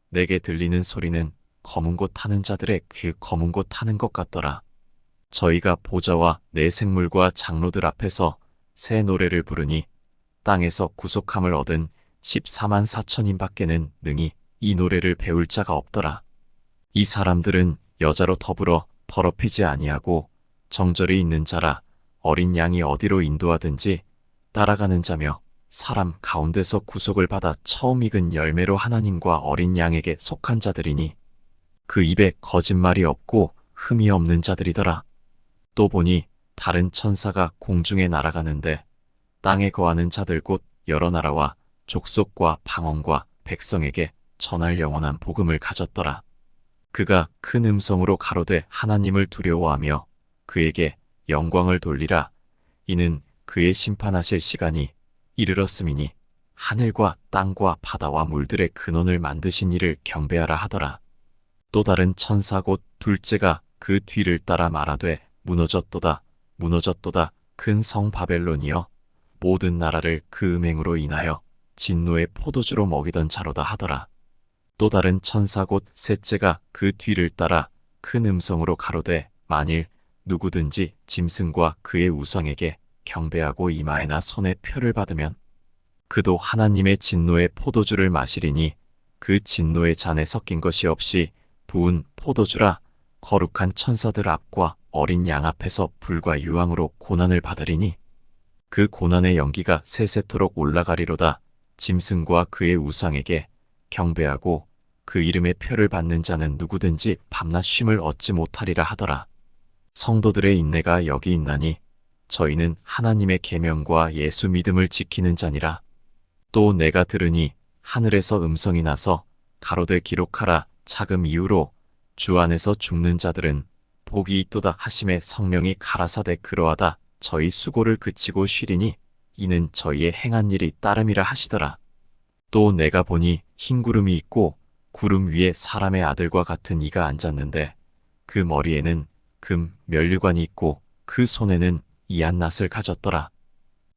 Speaker 1: 내게 들리는 소리는 검은 곳 타는 자들의 그 검은 곳 타는 것 같더라. 저희가 보좌와 내 생물과 장로들 앞에서 새 노래를 부르니 땅에서 구속함을 얻은 14만 4천인 밖에는 능히 이 노래를 배울 자가 없더라. 이 사람들은 여자로 더불어 더럽히지 아니하고 정절이 있는 자라. 어린 양이 어디로 인도하든지 따라가는 자며 사람 가운데서 구속을 받아 처음 익은 열매로 하나님과 어린 양에게 속한 자들이니 그 입에 거짓말이 없고 흠이 없는 자들이더라. 또 보니 다른 천사가 공중에 날아가는데 땅에 거하는 자들 곧 여러 나라와 족속과 방언과 백성에게 전할 영원한 복음을 가졌더라. 그가 큰 음성으로 가로되 하나님을 두려워하며 그에게 영광을 돌리라. 이는 그의 심판하실 시간이 이르렀음이니 하늘과 땅과 바다와 물들의 근원을 만드신 이를 경배하라 하더라. 또 다른 천사 곧 둘째가 그 뒤를 따라 말하되 무너졌도다 무너졌도다 큰 성 바벨론이여 모든 나라를 그 음행으로 인하여 진노의 포도주로 먹이던 자로다 하더라. 또 다른 천사 곧 셋째가 그 뒤를 따라 큰 음성으로 가로되 만일 누구든지 짐승과 그의 우상에게 경배하고 이마에나 손에 표를 받으면 그도 하나님의 진노의 포도주를 마시리니 그 진노의 잔에 섞인 것이 없이 부은 포도주라. 거룩한 천사들 앞과 어린 양 앞에서 불과 유황으로 고난을 받으리니 그 고난의 연기가 세세토록 올라가리로다. 짐승과 그의 우상에게 경배하고 그 이름의 표를 받는 자는 누구든지 밤낮 쉼을 얻지 못하리라 하더라. 성도들의 인내가 여기 있나니 저희는 하나님의 계명과 예수 믿음을 지키는 자니라. 또 내가 들으니 하늘에서 음성이 나서 가로되 기록하라. 자금 이후로 주 안에서 죽는 자들은 복이 있도다 하심에 성령이 가라사대 그러하다. 저희 수고를 그치고 쉬리니 이는 저희의 행한 일이 따름이라 하시더라. 또 내가 보니 흰 구름이 있고 구름 위에 사람의 아들과 같은 이가 앉았는데 그 머리에는 금 면류관이 있고 그 손에는 이한 낫을 가졌더라.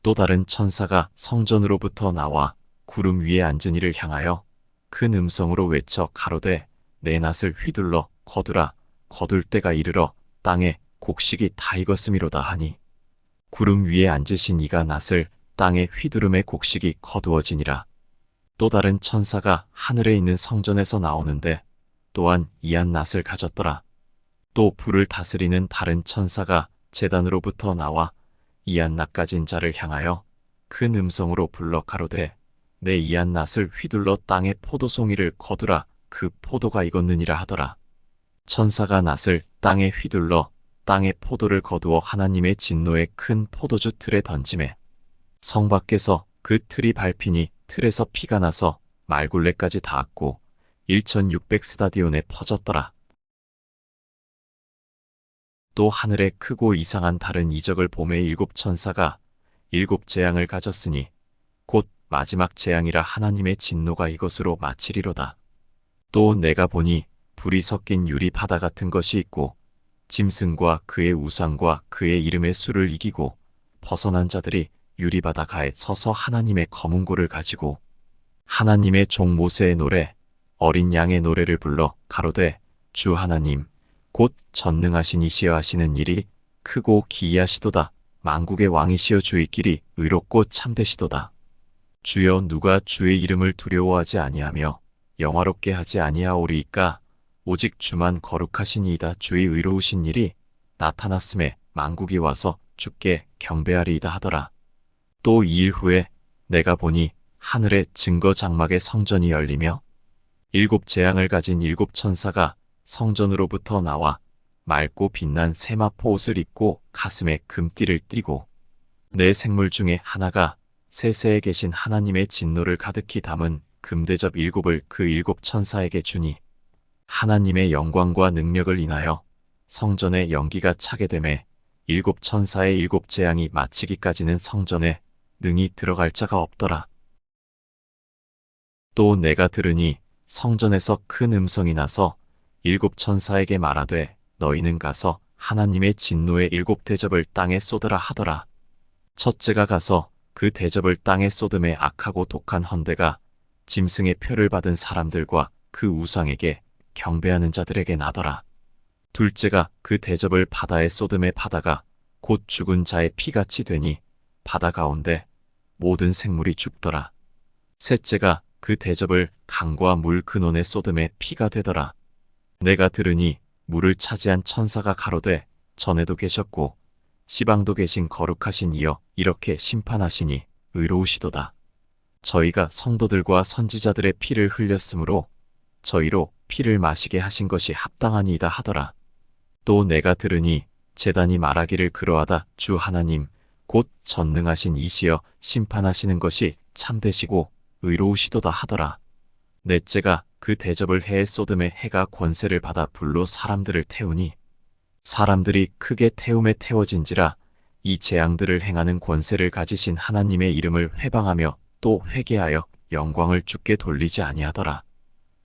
Speaker 1: 또 다른 천사가 성전으로부터 나와 구름 위에 앉은 이를 향하여 큰 음성으로 외쳐 가로되 내 낫을 휘둘러 거두라. 거둘 때가 이르러 땅에 곡식이 다 익었음이로다 하니 구름 위에 앉으신 이가 낫을 땅에 휘두름에 곡식이 거두어지니라. 또 다른 천사가 하늘에 있는 성전에서 나오는데 또한 이한 낫을 가졌더라. 또 불을 다스리는 다른 천사가 제단으로부터 나와 이한 낫 가진 자를 향하여 큰 음성으로 불러 가로되 내 이한 낫을 휘둘러 땅의 포도송이를 거두라. 그 포도가 익었느니라 하더라. 천사가 낫을 땅에 휘둘러 땅의 포도를 거두어 하나님의 진노의 큰 포도주 틀에 던지매 성 밖에서 그 틀이 밟히니 틀에서 피가 나서 말굴레까지 닿았고 1600 스타디온에 퍼졌더라. 또 하늘에 크고 이상한 다른 이적을 봄의 일곱 천사가 일곱 재앙을 가졌으니 곧 마지막 재앙이라 하나님의 진노가 이것으로 마치리로다. 또 내가 보니 불이 섞인 유리 바다 같은 것이 있고 짐승과 그의 우상과 그의 이름의 수를 이기고 벗어난 자들이 유리 바다 가에 서서 하나님의 검은고를 가지고 하나님의 종 모세의 노래 어린 양의 노래를 불러 가로되 주 하나님 곧 전능하신 이시여 하시는 일이 크고 기이하시도다. 만국의 왕이시여 주의 길이 의롭고 참되시도다. 주여 누가 주의 이름을 두려워하지 아니하며 영화롭게 하지 아니하오리이까 오직 주만 거룩하시니이다. 주의 의로우신 일이 나타났음에 만국이 와서 주께 경배하리이다 하더라. 또 2일 후에 내가 보니 하늘의 증거 장막의 성전이 열리며 일곱 재앙을 가진 일곱 천사가 성전으로부터 나와 맑고 빛난 세마포 옷을 입고 가슴에 금띠를 띠고 네 생물 중에 하나가 세세에 계신 하나님의 진노를 가득히 담은 금대접 일곱을 그 일곱 천사에게 주니 하나님의 영광과 능력을 인하여 성전에 연기가 차게 되매 일곱 천사의 일곱 재앙이 마치기까지는 성전에 능히 들어갈 자가 없더라. 또 내가 들으니 성전에서 큰 음성이 나서 일곱 천사에게 말하되 너희는 가서 하나님의 진노의 일곱 대접을 땅에 쏟으라 하더라. 첫째가 가서 그 대접을 땅에 쏟음에 악하고 독한 헌대가 짐승의 표를 받은 사람들과 그 우상에게 경배하는 자들에게 나더라. 둘째가 그 대접을 바다에 쏟음에 바다가 곧 죽은 자의 피같이 되니 바다 가운데 모든 생물이 죽더라. 셋째가 그 대접을 강과 물 근원에 쏟음에 피가 되더라. 내가 들으니 물을 차지한 천사가 가로되 전에도 계셨고 시방도 계신 거룩하신 이여 이렇게 심판하시니 의로우시도다. 저희가 성도들과 선지자들의 피를 흘렸으므로 저희로 피를 마시게 하신 것이 합당하니이다 하더라. 또 내가 들으니 제단이 말하기를 그러하다. 주 하나님 곧 전능하신 이시여 심판하시는 것이 참되시고 의로우시도다 하더라. 넷째가 그 대접을 해에 쏟음에 해가 권세를 받아 불로 사람들을 태우니 사람들이 크게 태움에 태워진지라 이 재앙들을 행하는 권세를 가지신 하나님의 이름을 회방하며 또 회개하여 영광을 주께 돌리지 아니하더라.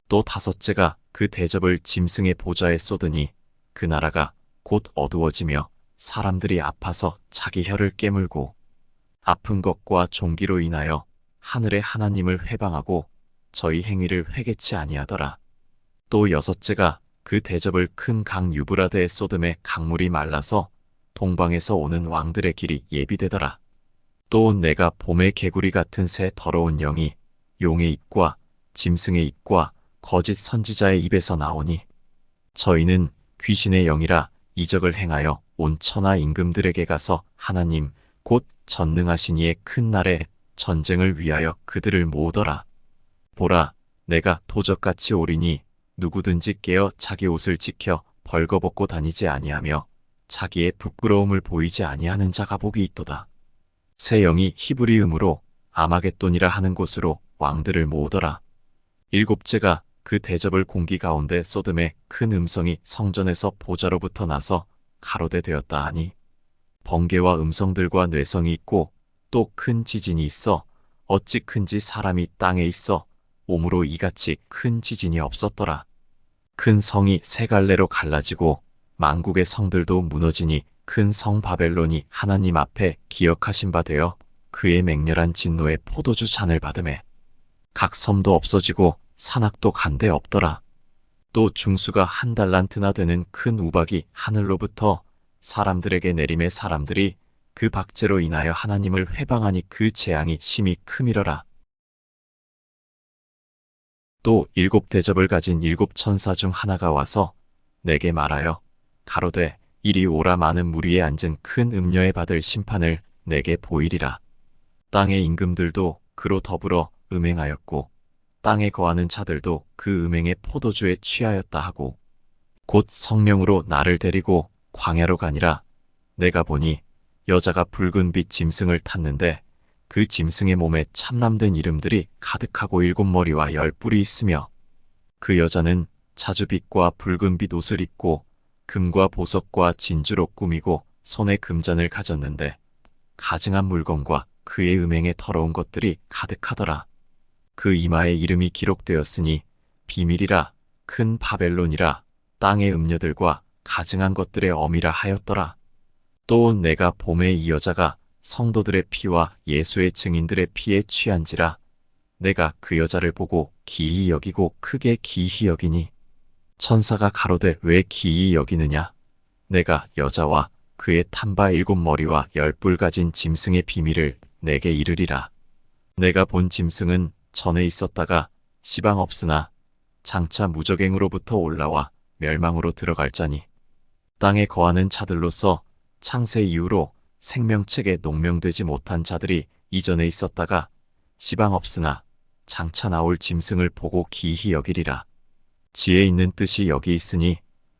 Speaker 1: 또 다섯째가 그 대접을 짐승의 보좌에 쏟으니 그 나라가 곧 어두워지며 사람들이 아파서 자기 혀를 깨물고 아픈 것과 종기로 인하여 하늘의 하나님을 회방하고 저희 행위를 회개치 아니하더라. 또 여섯째가 그 대접을 큰 강 유브라데에 쏟음에 강물이 말라서 동방에서 오는 왕들의 길이 예비되더라. 또 내가 봄의 개구리 같은 새 더러운 영이 용의 입과 짐승의 입과 거짓 선지자의 입에서 나오니 저희는 귀신의 영이라 이적을 행하여 온 천하 임금들에게 가서 하나님 곧 전능하신 이의 큰 날에 전쟁을 위하여 그들을 모으더라. 보라, 내가 도적같이 오리니 누구든지 깨어 자기 옷을 지켜 벌거벗고 다니지 아니하며 자기의 부끄러움을 보이지 아니하는 자가 복이 있도다. 새 영이 히브리음으로 아마겟돈이라 하는 곳으로 왕들을 모으더라. 일곱째가 그 대접을 공기 가운데 쏟음에 큰 음성이 성전에서 보좌로부터 나서 가로되 되었다 하니 번개와 음성들과 뇌성이 있고 또 큰 지진이 있어 어찌 큰지 사람이 땅에 있어 오므로 이같이 큰 지진이 없었더라. 큰 성이 세 갈래로 갈라지고 만국의 성들도 무너지니 큰 성 바벨론이 하나님 앞에 기억하신 바 되어 그의 맹렬한 진노의 포도주 잔을 받음에 각 섬도 없어지고 산악도 간데 없더라. 또 중수가 한 달란트나 되는 큰 우박이 하늘로부터 사람들에게 내림에 사람들이 그 박제로 인하여 하나님을 회방하니 그 재앙이 심히 크미러라. 또 일곱 대접을 가진 일곱 천사 중 하나가 와서 내게 말하여 가로되 이리 오라. 많은 물 위에 앉은 큰 음녀에 받을 심판을 내게 보이리라. 땅의 임금들도 그로 더불어 음행하였고 땅에 거하는 자들도 그 음행의 포도주에 취하였다 하고 곧 성령으로 나를 데리고 광야로 가니라. 내가 보니 여자가 붉은 빛 짐승을 탔는데 그 짐승의 몸에 참람된 이름들이 가득하고 7머리와 10뿔이 있으며 그 여자는 자주빛과 붉은빛 옷을 입고 금과 보석과 진주로 꾸미고 손에 금잔을 가졌는데 가증한 물건과 그의 음행에 더러운 것들이 가득하더라. 그 이마에 이름이 기록되었으니 비밀이라 큰 바벨론이라 땅의 음녀들과 가증한 것들의 어미라 하였더라. 또 내가 봄에 이 여자가 성도들의 피와 예수의 증인들의 피에 취한지라 내가 그 여자를 보고 기이 여기고 크게 기이 여기니 천사가 가로되 왜 기이 여기느냐 내가 여자와 그의 탄바 7머리와 10뿔 가진 짐승의 비밀을 내게 이르리라. 내가 본 짐승은 전에 있었다가 시방 없으나 장차 무적행으로부터 올라와 멸망으로 들어갈 자니 땅에 거하는 자들로서 창세 이후로 생명책에 농명되지 못한 자들이 이전에 있었다가 시방 없으나 장차 나올 짐승을 보고 기이 여기리라. 지혜 있는 뜻이 여기 있으니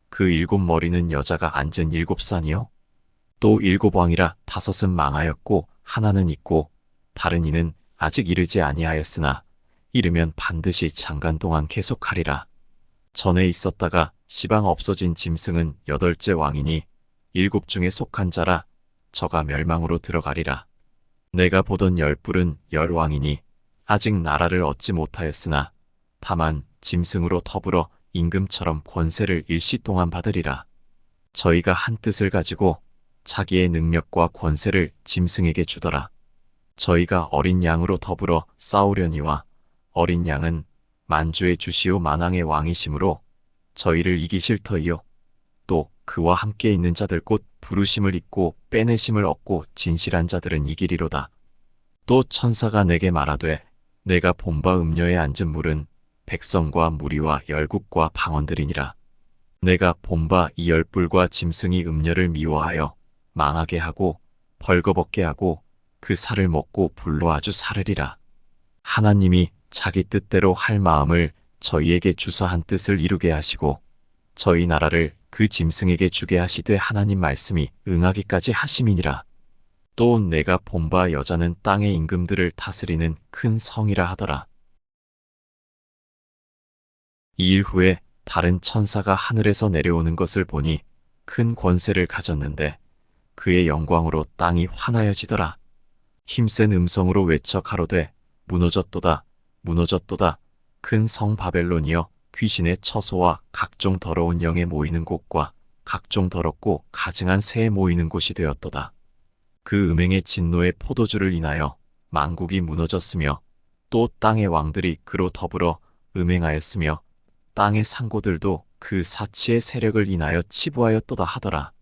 Speaker 1: 그 7머리는 여자가 앉은 7산이요 또 7왕이라 5은 망하였고 하나는 있고 다른 이는 아직 이르지 아니하였으나 이르면 반드시 장간 동안 계속하리라. 전에 있었다가 시방 없어진 짐승은 8째 왕이니 7 중에 속한 자라 저가 멸망으로 들어가리라. 내가 보던 10뿔은 10왕이니 아직 나라를 얻지 못하였으나 다만 짐승으로 더불어 임금처럼 권세를 일시 동안 받으리라. 저희가 한 뜻을 가지고 자기의 능력과 권세를 짐승에게 주더라. 저희가 어린 양으로 더불어 싸우려니와 어린 양은 만주의 주시오 만왕의 왕이심으로 저희를 이기실 터이요 또 그와 함께 있는 자들 곧 부르심을 입고 빼내심을 얻고 진실한 자들은 이기리로다. 또 천사가 내게 말하되 내가 본바 음녀에 앉은 물은 백성과 무리와 열국과 방언들이니라. 내가 본바 이 10뿔과 짐승이 음녀를 미워하여 망하게 하고 벌거벗게 하고 그 살을 먹고 불로 아주 사르리라. 하나님이 자기 뜻대로 할 마음을 저희에게 주사 한 뜻을 이루게 하시고 저희 나라를 그 짐승에게 주게 하시되 하나님 말씀이 응하기까지 하심이니라. 또 내가 본바 여자는 땅의 임금들을 다스리는 큰 성이라 하더라. 2일 후에 다른 천사가 하늘에서 내려오는 것을 보니 큰 권세를 가졌는데 그의 영광으로 땅이 환하여지더라. 힘센 음성으로 외쳐 가로되 무너졌도다 무너졌도다 큰 성 바벨론이여 귀신의 처소와 각종 더러운 영에 모이는 곳과 각종 더럽고 가증한 새에 모이는 곳이 되었도다. 그 음행의 진노의 포도주를 인하여 만국이 무너졌으며 또 땅의 왕들이 그로 더불어 음행하였으며 땅의 상고들도 그 사치의 세력을 인하여 치부하였도다 하더라.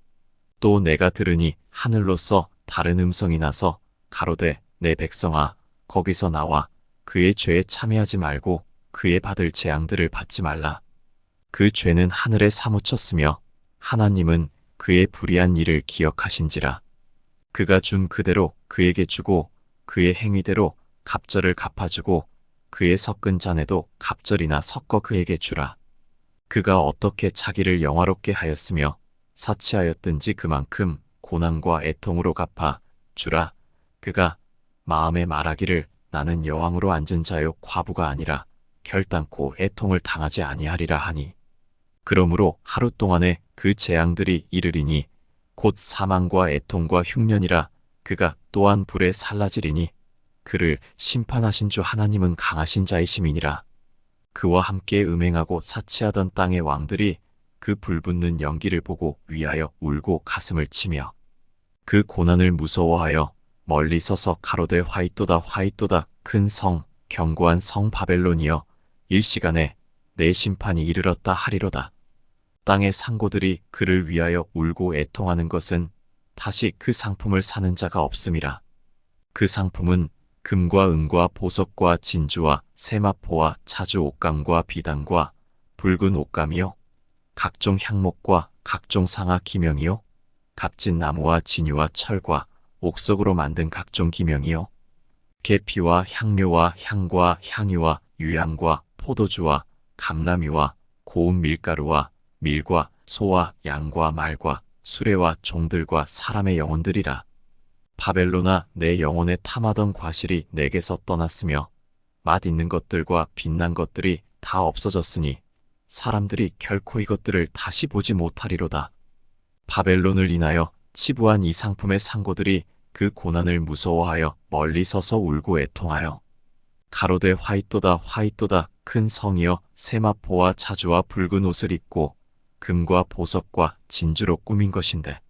Speaker 1: 또 내가 들으니 하늘로서 다른 음성이 나서 가로되 내 백성아 거기서 나와 그의 죄에 참여하지 말고 그의 받을 재앙들을 받지 말라. 그 죄는 하늘에 사무쳤으며 하나님은 그의 불의한 일을 기억하신지라. 그가 준 그대로 그에게 주고 그의 행위대로 갑절을 갚아주고 그의 섞은 잔에도 갑절이나 섞어 그에게 주라. 그가 어떻게 자기를 영화롭게 하였으며 사치하였든지 그만큼 고난과 애통으로 갚아 주라. 그가 마음에 말하기를 나는 여왕으로 앉은 자요 과부가 아니라 결단코 애통을 당하지 아니하리라 하니 그러므로 하루 동안에 그 재앙들이 이르리니 곧 사망과 애통과 흉년이라. 그가 또한 불에 살라지리니 그를 심판하신 주 하나님은 강하신 자이심이니라. 그와 함께 음행하고 사치하던 땅의 왕들이 그 불붙는 연기를 보고 위하여 울고 가슴을 치며 그 고난을 무서워하여 멀리 서서 가로되 화이또다 화이또다 큰 성 견고한 성 바벨론이여 일시간에 내 심판이 이르렀다 하리로다. 땅의 상고들이 그를 위하여 울고 애통하는 것은 다시 그 상품을 사는 자가 없음이라. 그 상품은 금과 은과 보석과 진주와 세마포와 자주 옷감과 비단과 붉은 옷감이요 각종 향목과 각종 상아 기명이요 값진 나무와 진유와 철과 옥석으로 만든 각종 기명이요 계피와 향료와 향과 향유와 유향과 포도주와 감람이와 고운 밀가루와 밀과 소와 양과 말과 수레와 종들과 사람의 영혼들이라. 바벨론아, 내 영혼에 탐하던 과실이 내게서 떠났으며 맛 있는 것들과 빛난 것들이 다 없어졌으니 사람들이 결코 이것들을 다시 보지 못하리로다. 바벨론을 인하여 치부한 이 상품의 상고들이 그 고난을 무서워하여 멀리 서서 울고 애통하여 가로되 화이또다 화이또다, 큰 성이여 세마포와 자주와 붉은 옷을 입고 금과 보석과 진주로 꾸민 것인데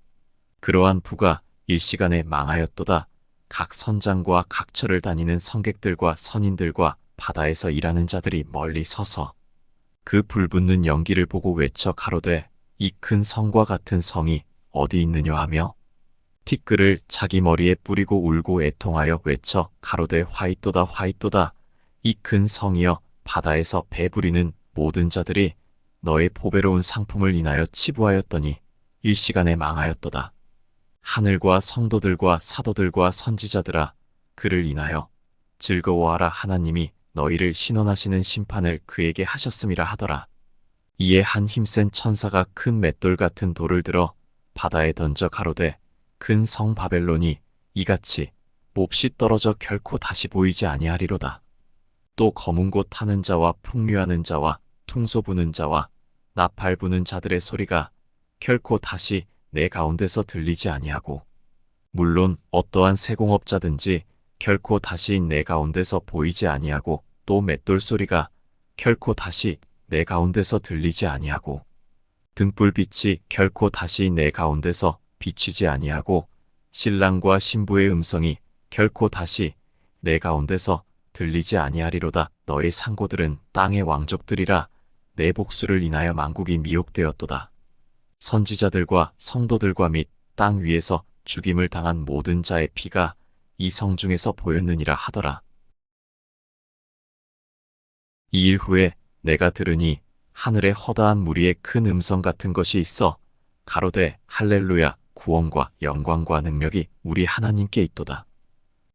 Speaker 1: 그러한 부가 일시간에 망하였도다. 각 선장과 각처를 다니는 성객들과 선인들과 바다에서 일하는 자들이 멀리 서서 그 불붙는 연기를 보고 외쳐 가로되 이 큰 성과 같은 성이 어디 있느냐 하며 티끌을 자기 머리에 뿌리고 울고 애통하여 외쳐 가로되 화이또다 화이또다, 이 큰 성이여 바다에서 배부리는 모든 자들이 너의 보배로운 상품을 인하여 치부하였더니 일시간에 망하였도다. 하늘과 성도들과 사도들과 선지자들아, 그를 인하여 즐거워하라. 하나님이 너희를 신원하시는 심판을 그에게 하셨음이라 하더라. 이에 한 힘센 천사가 큰 맷돌 같은 돌을 들어 바다에 던져 가로되 큰 성 바벨론이 이같이 몹시 떨어져 결코 다시 보이지 아니하리로다. 또 검은 곳 타는 자와 풍류하는 자와 퉁소 부는 자와 나팔 부는 자들의 소리가 결코 다시 내 가운데서 들리지 아니하고 물론 어떠한 세공업자든지 결코 다시 내 가운데서 보이지 아니하고 또 맷돌 소리가 결코 다시 내 가운데서 들리지 아니하고 등불빛이 결코 다시 내 가운데서 비추지 아니하고 신랑과 신부의 음성이 결코 다시 내 가운데서 들리지 아니하리로다. 너의 상고들은 땅의 왕족들이라. 내 복수를 인하여 만국이 미혹되었도다. 선지자들과 성도들과 및 땅 위에서 죽임을 당한 모든 자의 피가 이 성 중에서 보였느니라 하더라. 이 일 후에 내가 들으니 하늘에 허다한 무리의 큰 음성 같은 것이 있어 가로되 할렐루야, 구원과 영광과 능력이 우리 하나님께 있도다.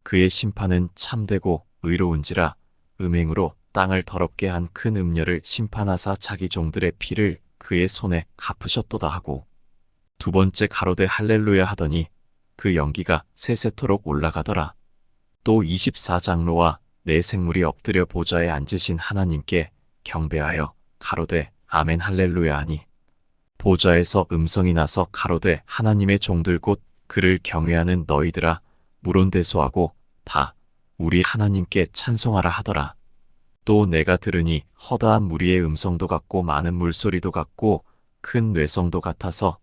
Speaker 1: 그의 심판은 참되고 의로운지라. 음행으로 땅을 더럽게 한 큰 음녀를 심판하사 자기 종들의 피를 그의 손에 갚으셨도다 하고 두 번째 가로되 할렐루야 하더니 그 연기가 세세토록 올라가더라. 또 24장로와 네 생물이 엎드려 보좌에 앉으신 하나님께 경배하여 가로되 아멘 할렐루야 하니 보좌에서 음성이 나서 가로되 하나님의 종들 곧 그를 경외하는 너희들아, 물온대소하고 다 우리 하나님께 찬송하라 하더라. 또 내가 들으니 허다한 무리의 음성도 같고 많은 물소리도 같고 큰 뇌성도 같아서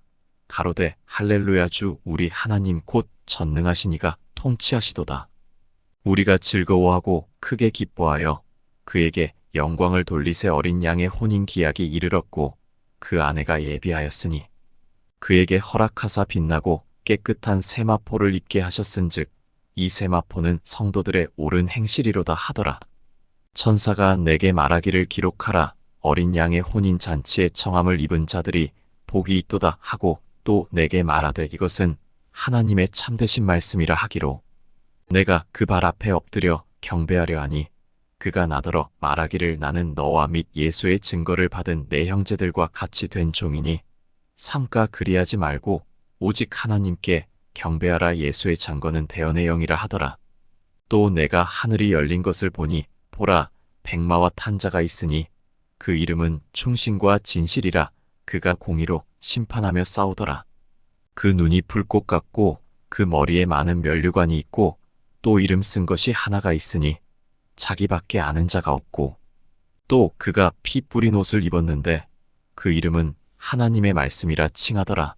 Speaker 1: 가로되 할렐루야, 주 우리 하나님 곧 전능하시니가 통치하시도다. 우리가 즐거워하고 크게 기뻐하여 그에게 영광을 돌리세. 어린 양의 혼인 기약이 이르렀고 그 아내가 예비하였으니 그에게 허락하사 빛나고 깨끗한 세마포를 입게 하셨은즉 이 세마포는 성도들의 옳은 행실이로다 하더라. 천사가 내게 말하기를 기록하라. 어린 양의 혼인 잔치에 청함을 입은 자들이 복이 있도다 하고 또 내게 말하되 이것은 하나님의 참되신 말씀이라 하기로 내가 그 발 앞에 엎드려 경배하려 하니 그가 나더러 말하기를 나는 너와 및 예수의 증거를 받은 내 형제들과 같이 된 종이니 삼가 그리하지 말고 오직 하나님께 경배하라. 예수의 장거는 대언의 영이라 하더라. 또 내가 하늘이 열린 것을 보니 보라, 백마와 탄 자가 있으니 그 이름은 충신과 진실이라. 그가 공의로 심판하며 싸우더라. 그 눈이 불꽃 같고 그 머리에 많은 면류관이 있고 또 이름 쓴 것이 하나가 있으니 자기밖에 아는 자가 없고 또 그가 피 뿌린 옷을 입었는데 그 이름은 하나님의 말씀이라 칭하더라.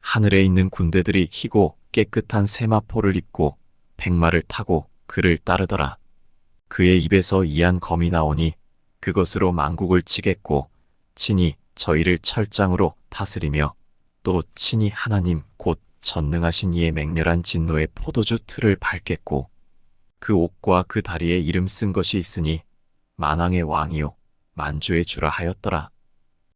Speaker 1: 하늘에 있는 군대들이 희고 깨끗한 세마포를 입고 백마를 타고 그를 따르더라. 그의 입에서 이한 검이 나오니 그것으로 만국을 치겠고 친히 저희를 철장으로 다스리며 또 친히 하나님 곧 전능하신 이의 맹렬한 진노의 포도주 틀을 밟겠고 그 옷과 그 다리에 이름 쓴 것이 있으니 만왕의 왕이요 만주의 주라 하였더라.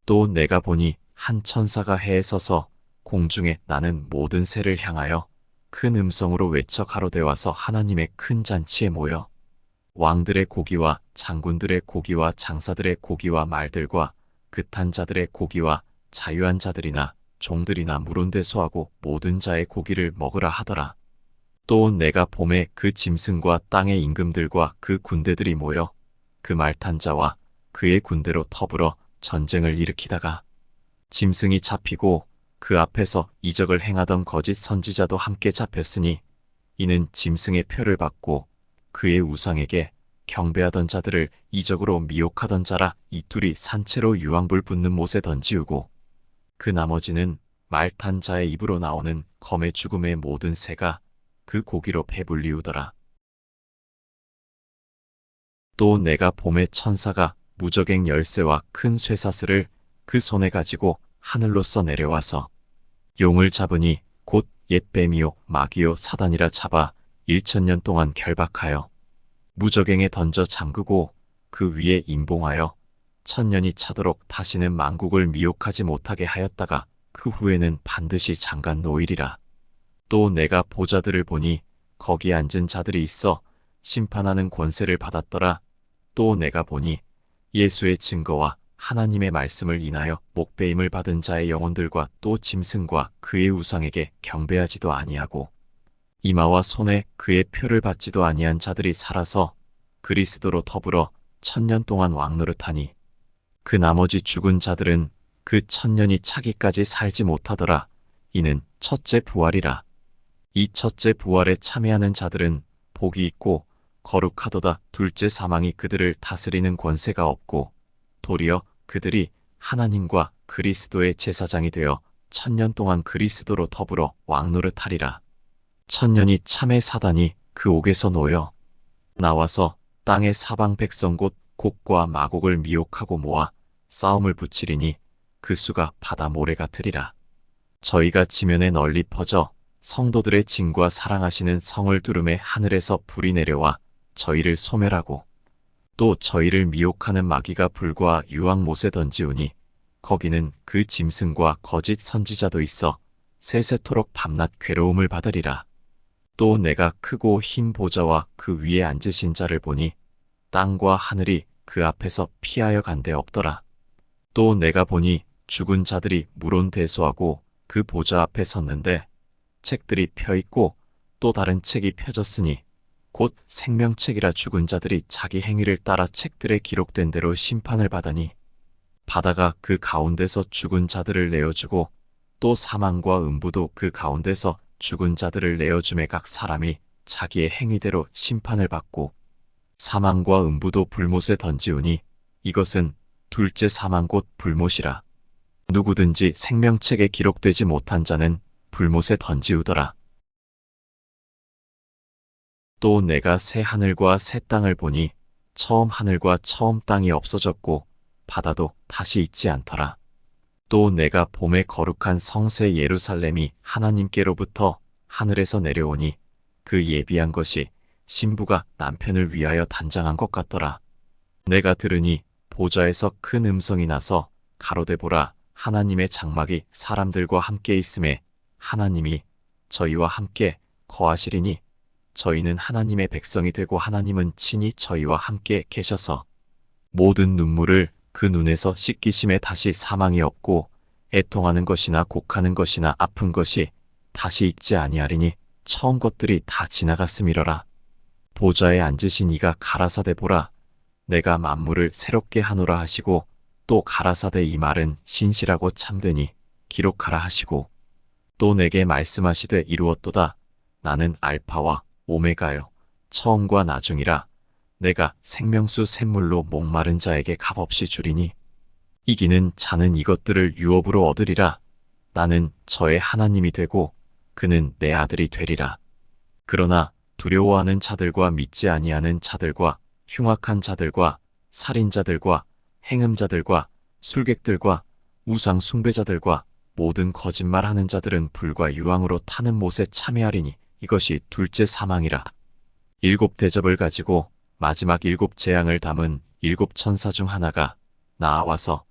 Speaker 1: 또 내가 보니 한 천사가 해에 서서 공중에 나는 모든 새를 향하여 큰 음성으로 외쳐 가로되 와서 하나님의 큰 잔치에 모여 왕들의 고기와 장군들의 고기와 장사들의 고기와 말들과 극한 자들의 고기와 자유한 자들이나 종들이나 물온대소하고 모든 자의 고기를 먹으라 하더라. 또 내가 봄에 그 짐승과 땅의 임금들과 그 군대들이 모여 그 말 탄 자와 그의 군대로 더불어 전쟁을 일으키다가 짐승이 잡히고 그 앞에서 이적을 행하던 거짓 선지자도 함께 잡혔으니 이는 짐승의 표를 받고 그의 우상에게 경배하던 자들을 이적으로 미혹하던 자라. 이 둘이 산채로 유황불 붙는 못에 던지우고 그 나머지는 말 탄 자의 입으로 나오는 검의 죽음의 모든 새가 그 고기로 배불리우더라. 또 내가 봄에 천사가 무저갱 열쇠와 큰 쇠사슬을 그 손에 가지고 하늘로서 내려와서 용을 잡으니 곧 옛뱀이요 마귀요 사단이라 잡아 1000년 동안 결박하여 무저갱에 던져 잠그고 그 위에 임봉하여 1000년이 차도록 다시는 만국을 미혹하지 못하게 하였다가 그 후에는 반드시 장관 놓이리라. 또 내가 보좌들을 보니 거기에 앉은 자들이 있어 심판하는 권세를 받았더라. 또 내가 보니 예수의 증거와 하나님의 말씀을 인하여 목배임을 받은 자의 영혼들과 또 짐승과 그의 우상에게 경배하지도 아니하고 이마와 손에 그의 표를 받지도 아니한 자들이 살아서 그리스도로 더불어 1000년 동안 왕노릇하니 그 나머지 죽은 자들은 그 1000년이 차기까지 살지 못하더라. 이는 첫째 부활이라. 이 첫째 부활에 참여하는 자들은 복이 있고 거룩하도다. 둘째 사망이 그들을 다스리는 권세가 없고 도리어 그들이 하나님과 그리스도의 제사장이 되어 1000년 동안 그리스도로 더불어 왕노릇하리라. 1000년이 참의 사단이 그 옥에서 놓여 나와서 땅의 사방 백성 곧 곡과 마곡을 미혹하고 모아 싸움을 붙이리니 그 수가 바다 모래 같으리라. 저희가 지면에 널리 퍼져 성도들의 진과 사랑하시는 성을 두름에 하늘에서 불이 내려와 저희를 소멸하고 또 저희를 미혹하는 마귀가 불과 유황못에 던지우니 거기는 그 짐승과 거짓 선지자도 있어 세세토록 밤낮 괴로움을 받으리라. 또 내가 크고 흰 보좌와 그 위에 앉으신 자를 보니 땅과 하늘이 그 앞에서 피하여 간 데 없더라. 또 내가 보니 죽은 자들이 물온대소하고 그 보좌 앞에 섰는데 책들이 펴있고 또 다른 책이 펴졌으니 곧 생명책이라. 죽은 자들이 자기 행위를 따라 책들에 기록된 대로 심판을 받으니 바다가 그 가운데서 죽은 자들을 내어주고 또 사망과 음부도 그 가운데서 죽은 자들을 내어주매 각 사람이 자기의 행위대로 심판을 받고 사망과 음부도 불못에 던지우니 이것은 둘째 사망 곧 불못이라. 누구든지 생명책에 기록되지 못한 자는 불못에 던지우더라. 또 내가 새 하늘과 새 땅을 보니 처음 하늘과 처음 땅이 없어졌고 바다도 다시 있지 않더라. 또 내가 봄에 거룩한 성새 예루살렘이 하나님께로부터 하늘에서 내려오니 그 예비한 것이 신부가 남편을 위하여 단장한 것 같더라. 내가 들으니 보좌에서 큰 음성이 나서 가로되 보라, 하나님의 장막이 사람들과 함께 있음에 하나님이 저희와 함께 거하시리니 저희는 하나님의 백성이 되고 하나님은 친히 저희와 함께 계셔서 모든 눈물을 그 눈에서 씻기심에 다시 사망이 없고 애통하는 것이나 곡하는 것이나 아픈 것이 다시 있지 아니하리니 처음 것들이 다 지나갔음이러라. 보좌에 앉으신 이가 가라사대 보라, 내가 만물을 새롭게 하노라 하시고 또 가라사대 이 말은 신실하고 참되니 기록하라 하시고 또 내게 말씀하시되 이루었도다. 나는 알파와 오메가요 처음과 나중이라. 내가 생명수 샘물로 목마른 자에게 값없이 주리니 이기는 자는 이것들을 유업으로 얻으리라. 나는 저의 하나님이 되고 그는 내 아들이 되리라. 그러나 두려워하는 자들과 믿지 아니하는 자들과 흉악한 자들과 살인자들과 행음자들과 술객들과 우상 숭배자들과 모든 거짓말하는 자들은 불과 유황으로 타는 못에 참여하리니 이것이 둘째 사망이라. 7 대접을 가지고 마지막 7 재앙을 담은 7 천사 중 하나가 나와서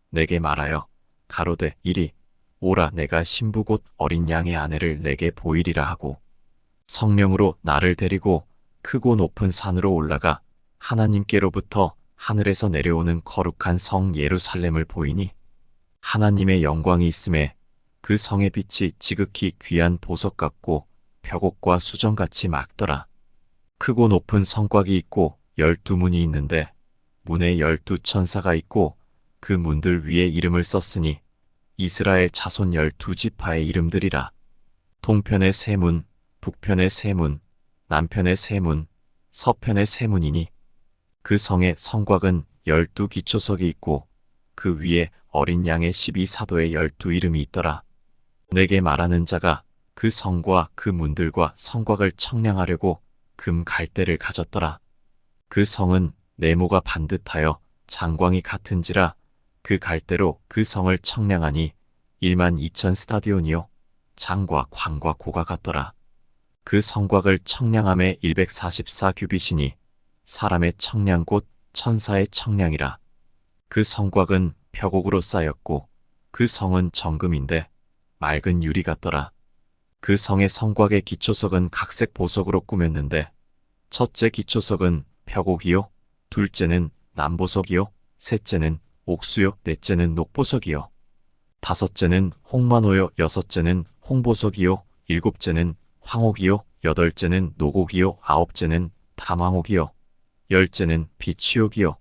Speaker 1: 내게 말하여 가로되 이리 오라, 내가 신부 곧 어린 양의 아내를 내게 보이리라 하고 성령으로 나를 데리고 크고 높은 산으로 올라가 하나님께로부터 하늘에서 내려오는 거룩한 성 예루살렘을 보이니 하나님의 영광이 있음에 그 성의 빛이 지극히 귀한 보석 같고 벽옥과 수정같이 맑더라. 크고 높은 성곽이 있고 12문이 있는데 문에 12천사가 있고 그 문들 위에 이름을 썼으니 이스라엘 자손 12지파의 이름들이라. 동편의 세 문, 북편의 세 문, 남편의 세 문, 서편의 세 문이니 그 성의 성곽은 12기초석이 있고 그 위에 어린 양의 12사도의 12이름이 있더라. 내게 말하는 자가 그 성과 그 문들과 성곽을 청량하려고 금 갈대를 가졌더라. 그 성은 네모가 반듯하여 장광이 같은지라 그 갈대로 그 성을 청량하니 12,000 스타디온이요 장과 광과 고가 같더라. 그 성곽을 청량함에 144규빗이니 사람의 청량 곧 천사의 청량이라. 그 성곽은 벽옥으로 쌓였고 그 성은 정금인데 맑은 유리 같더라. 그 성의 성곽의 기초석은 각색 보석으로 꾸몄는데 첫째 기초석은 벽옥이요 둘째는 남보석이요 셋째는 옥수요 넷째는 녹보석이요 다섯째는 홍만호요 여섯째는 홍보석이요 일곱째는 황옥이요 여덟째는 노곡이요 아홉째는 담황옥이요 열째는 비취옥이요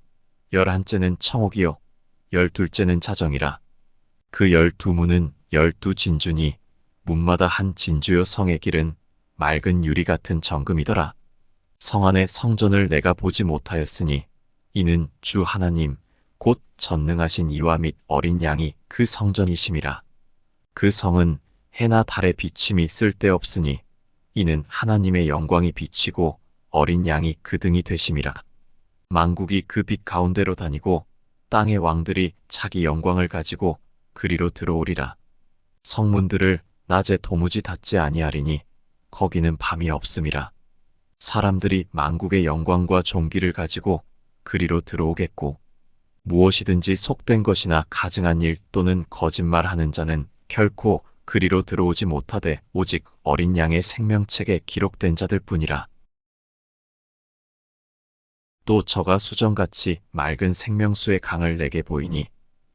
Speaker 1: 열한째는 청옥이요 열둘째는 자정이라. 그 12문은 12진주니 문마다 한 진주요 성의 길은 맑은 유리 같은 정금이더라. 성 안의 성전을 내가 보지 못하였으니 이는 주 하나님 곧 전능하신 이와 및 어린 양이 그 성전이심이라. 그 성은 해나 달의 비침이 쓸데없으니 이는 하나님의 영광이 비치고 어린 양이 그 등이 되심이라. 만국이 그 빛 가운데로 다니고 땅의 왕들이 자기 영광을 가지고 그리로 들어오리라. 성문들을 낮에 도무지 닫지 아니하리니 거기는 밤이 없음이라. 사람들이 만국의 영광과 존귀를 가지고 그리로 들어오겠고 무엇이든지 속된 것이나 가증한 일 또는 거짓말하는 자는 결코 그리로 들어오지 못하되 오직 어린 양의 생명책에 기록된 자들 뿐이라. 또 저가 수정같이 맑은 생명수의 강을 내게 보이니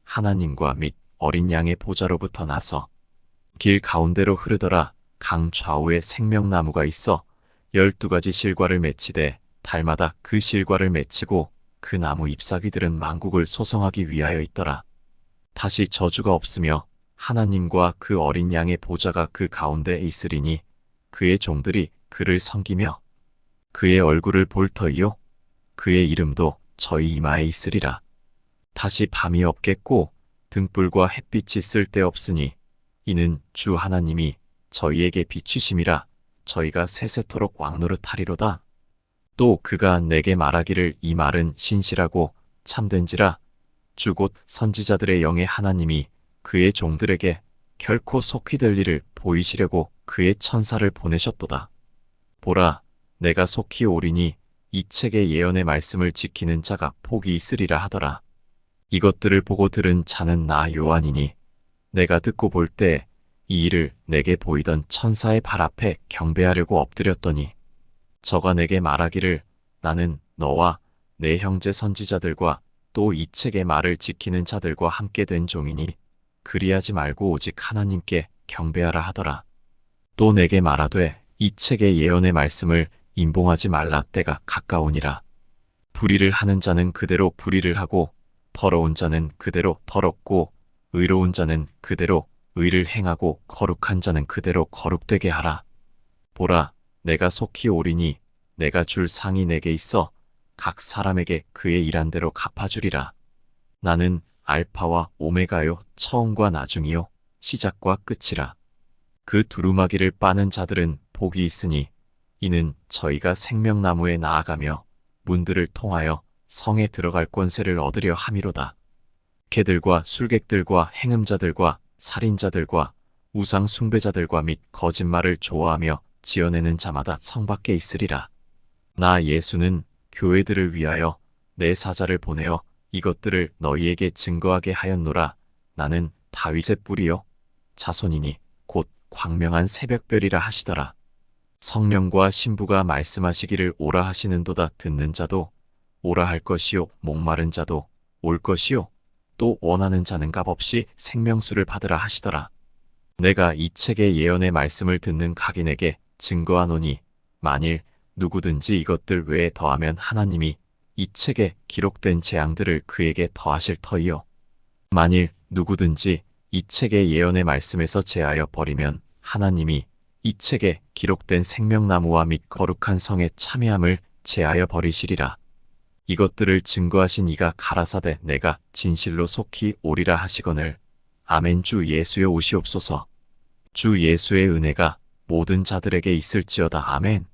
Speaker 1: 하나님과 및 어린 양의 보좌로부터 나서 길 가운데로 흐르더라. 강 좌우에 생명나무가 있어 12가지 실과를 맺히되 달마다 그 실과를 맺히고 그 나무 잎사귀들은 만국을 소성하기 위하여 있더라. 다시 저주가 없으며 하나님과 그 어린 양의 보좌가 그 가운데에 있으리니 그의 종들이 그를 섬기며 그의 얼굴을 볼 터이요 그의 이름도 저희 이마에 있으리라. 다시 밤이 없겠고 등불과 햇빛이 쓸데없으니 이는 주 하나님이 저희에게 비추심이라. 저희가 세세토록 왕노릇하리로다. 또 그가 내게 말하기를 이 말은 신실하고 참된지라. 주 곧 선지자들의 영의 하나님이 그의 종들에게 결코 속히 될 일을 보이시려고 그의 천사를 보내셨도다. 보라, 내가 속히 오리니 이 책의 예언의 말씀을 지키는 자가 복이 있으리라 하더라. 이것들을 보고 들은 자는 나 요한이니 내가 듣고 볼 때 이 일을 내게 보이던 천사의 발 앞에 경배하려고 엎드렸더니 저가 내게 말하기를 나는 너와 내 형제 선지자들과 또 이 책의 말을 지키는 자들과 함께 된 종이니 그리하지 말고 오직 하나님께 경배하라 하더라. 또 내게 말하되 이 책의 예언의 말씀을 임봉하지 말라. 때가 가까우니라. 불의를 하는 자는 그대로 불의를 하고 더러운 자는 그대로 더럽고 의로운 자는 그대로 의를 행하고 거룩한 자는 그대로 거룩되게 하라. 보라, 내가 속히 오리니 내가 줄 상이 내게 있어 각 사람에게 그의 일한 대로 갚아주리라. 나는 알파와 오메가요 처음과 나중이요 시작과 끝이라. 그 두루마기를 빠는 자들은 복이 있으니 이는 저희가 생명나무에 나아가며 문들을 통하여 성에 들어갈 권세를 얻으려 함이로다. 개들과 술객들과 행음자들과 살인자들과 우상 숭배자들과 및 거짓말을 좋아하며 지어내는 자마다 성 밖에 있으리라. 나 예수는 교회들을 위하여 내 사자를 보내어 이것들을 너희에게 증거하게 하였노라. 나는 다윗의 뿌리요 자손이니 곧 광명한 새벽별이라 하시더라. 성령과 신부가 말씀하시기를 오라 하시는도다. 듣는 자도 오라 할 것이요 목마른 자도 올 것이요 또 원하는 자는 값없이 생명수를 받으라 하시더라. 내가 이 책의 예언의 말씀을 듣는 각인에게 증거하노니 만일 누구든지 이것들 외에 더하면 하나님이 이 책에 기록된 재앙들을 그에게 더하실 터이요. 만일 누구든지 이 책의 예언의 말씀에서 제하여 버리면 하나님이 이 책에 기록된 생명나무와 및 거룩한 성의 참회함을 제하여 버리시리라. 이것들을 증거하신 이가 가라사대 내가 진실로 속히 오리라 하시거늘. 아멘. 주 예수여 오시옵소서. 주 예수의 은혜가 모든 자들에게 있을지어다. 아멘.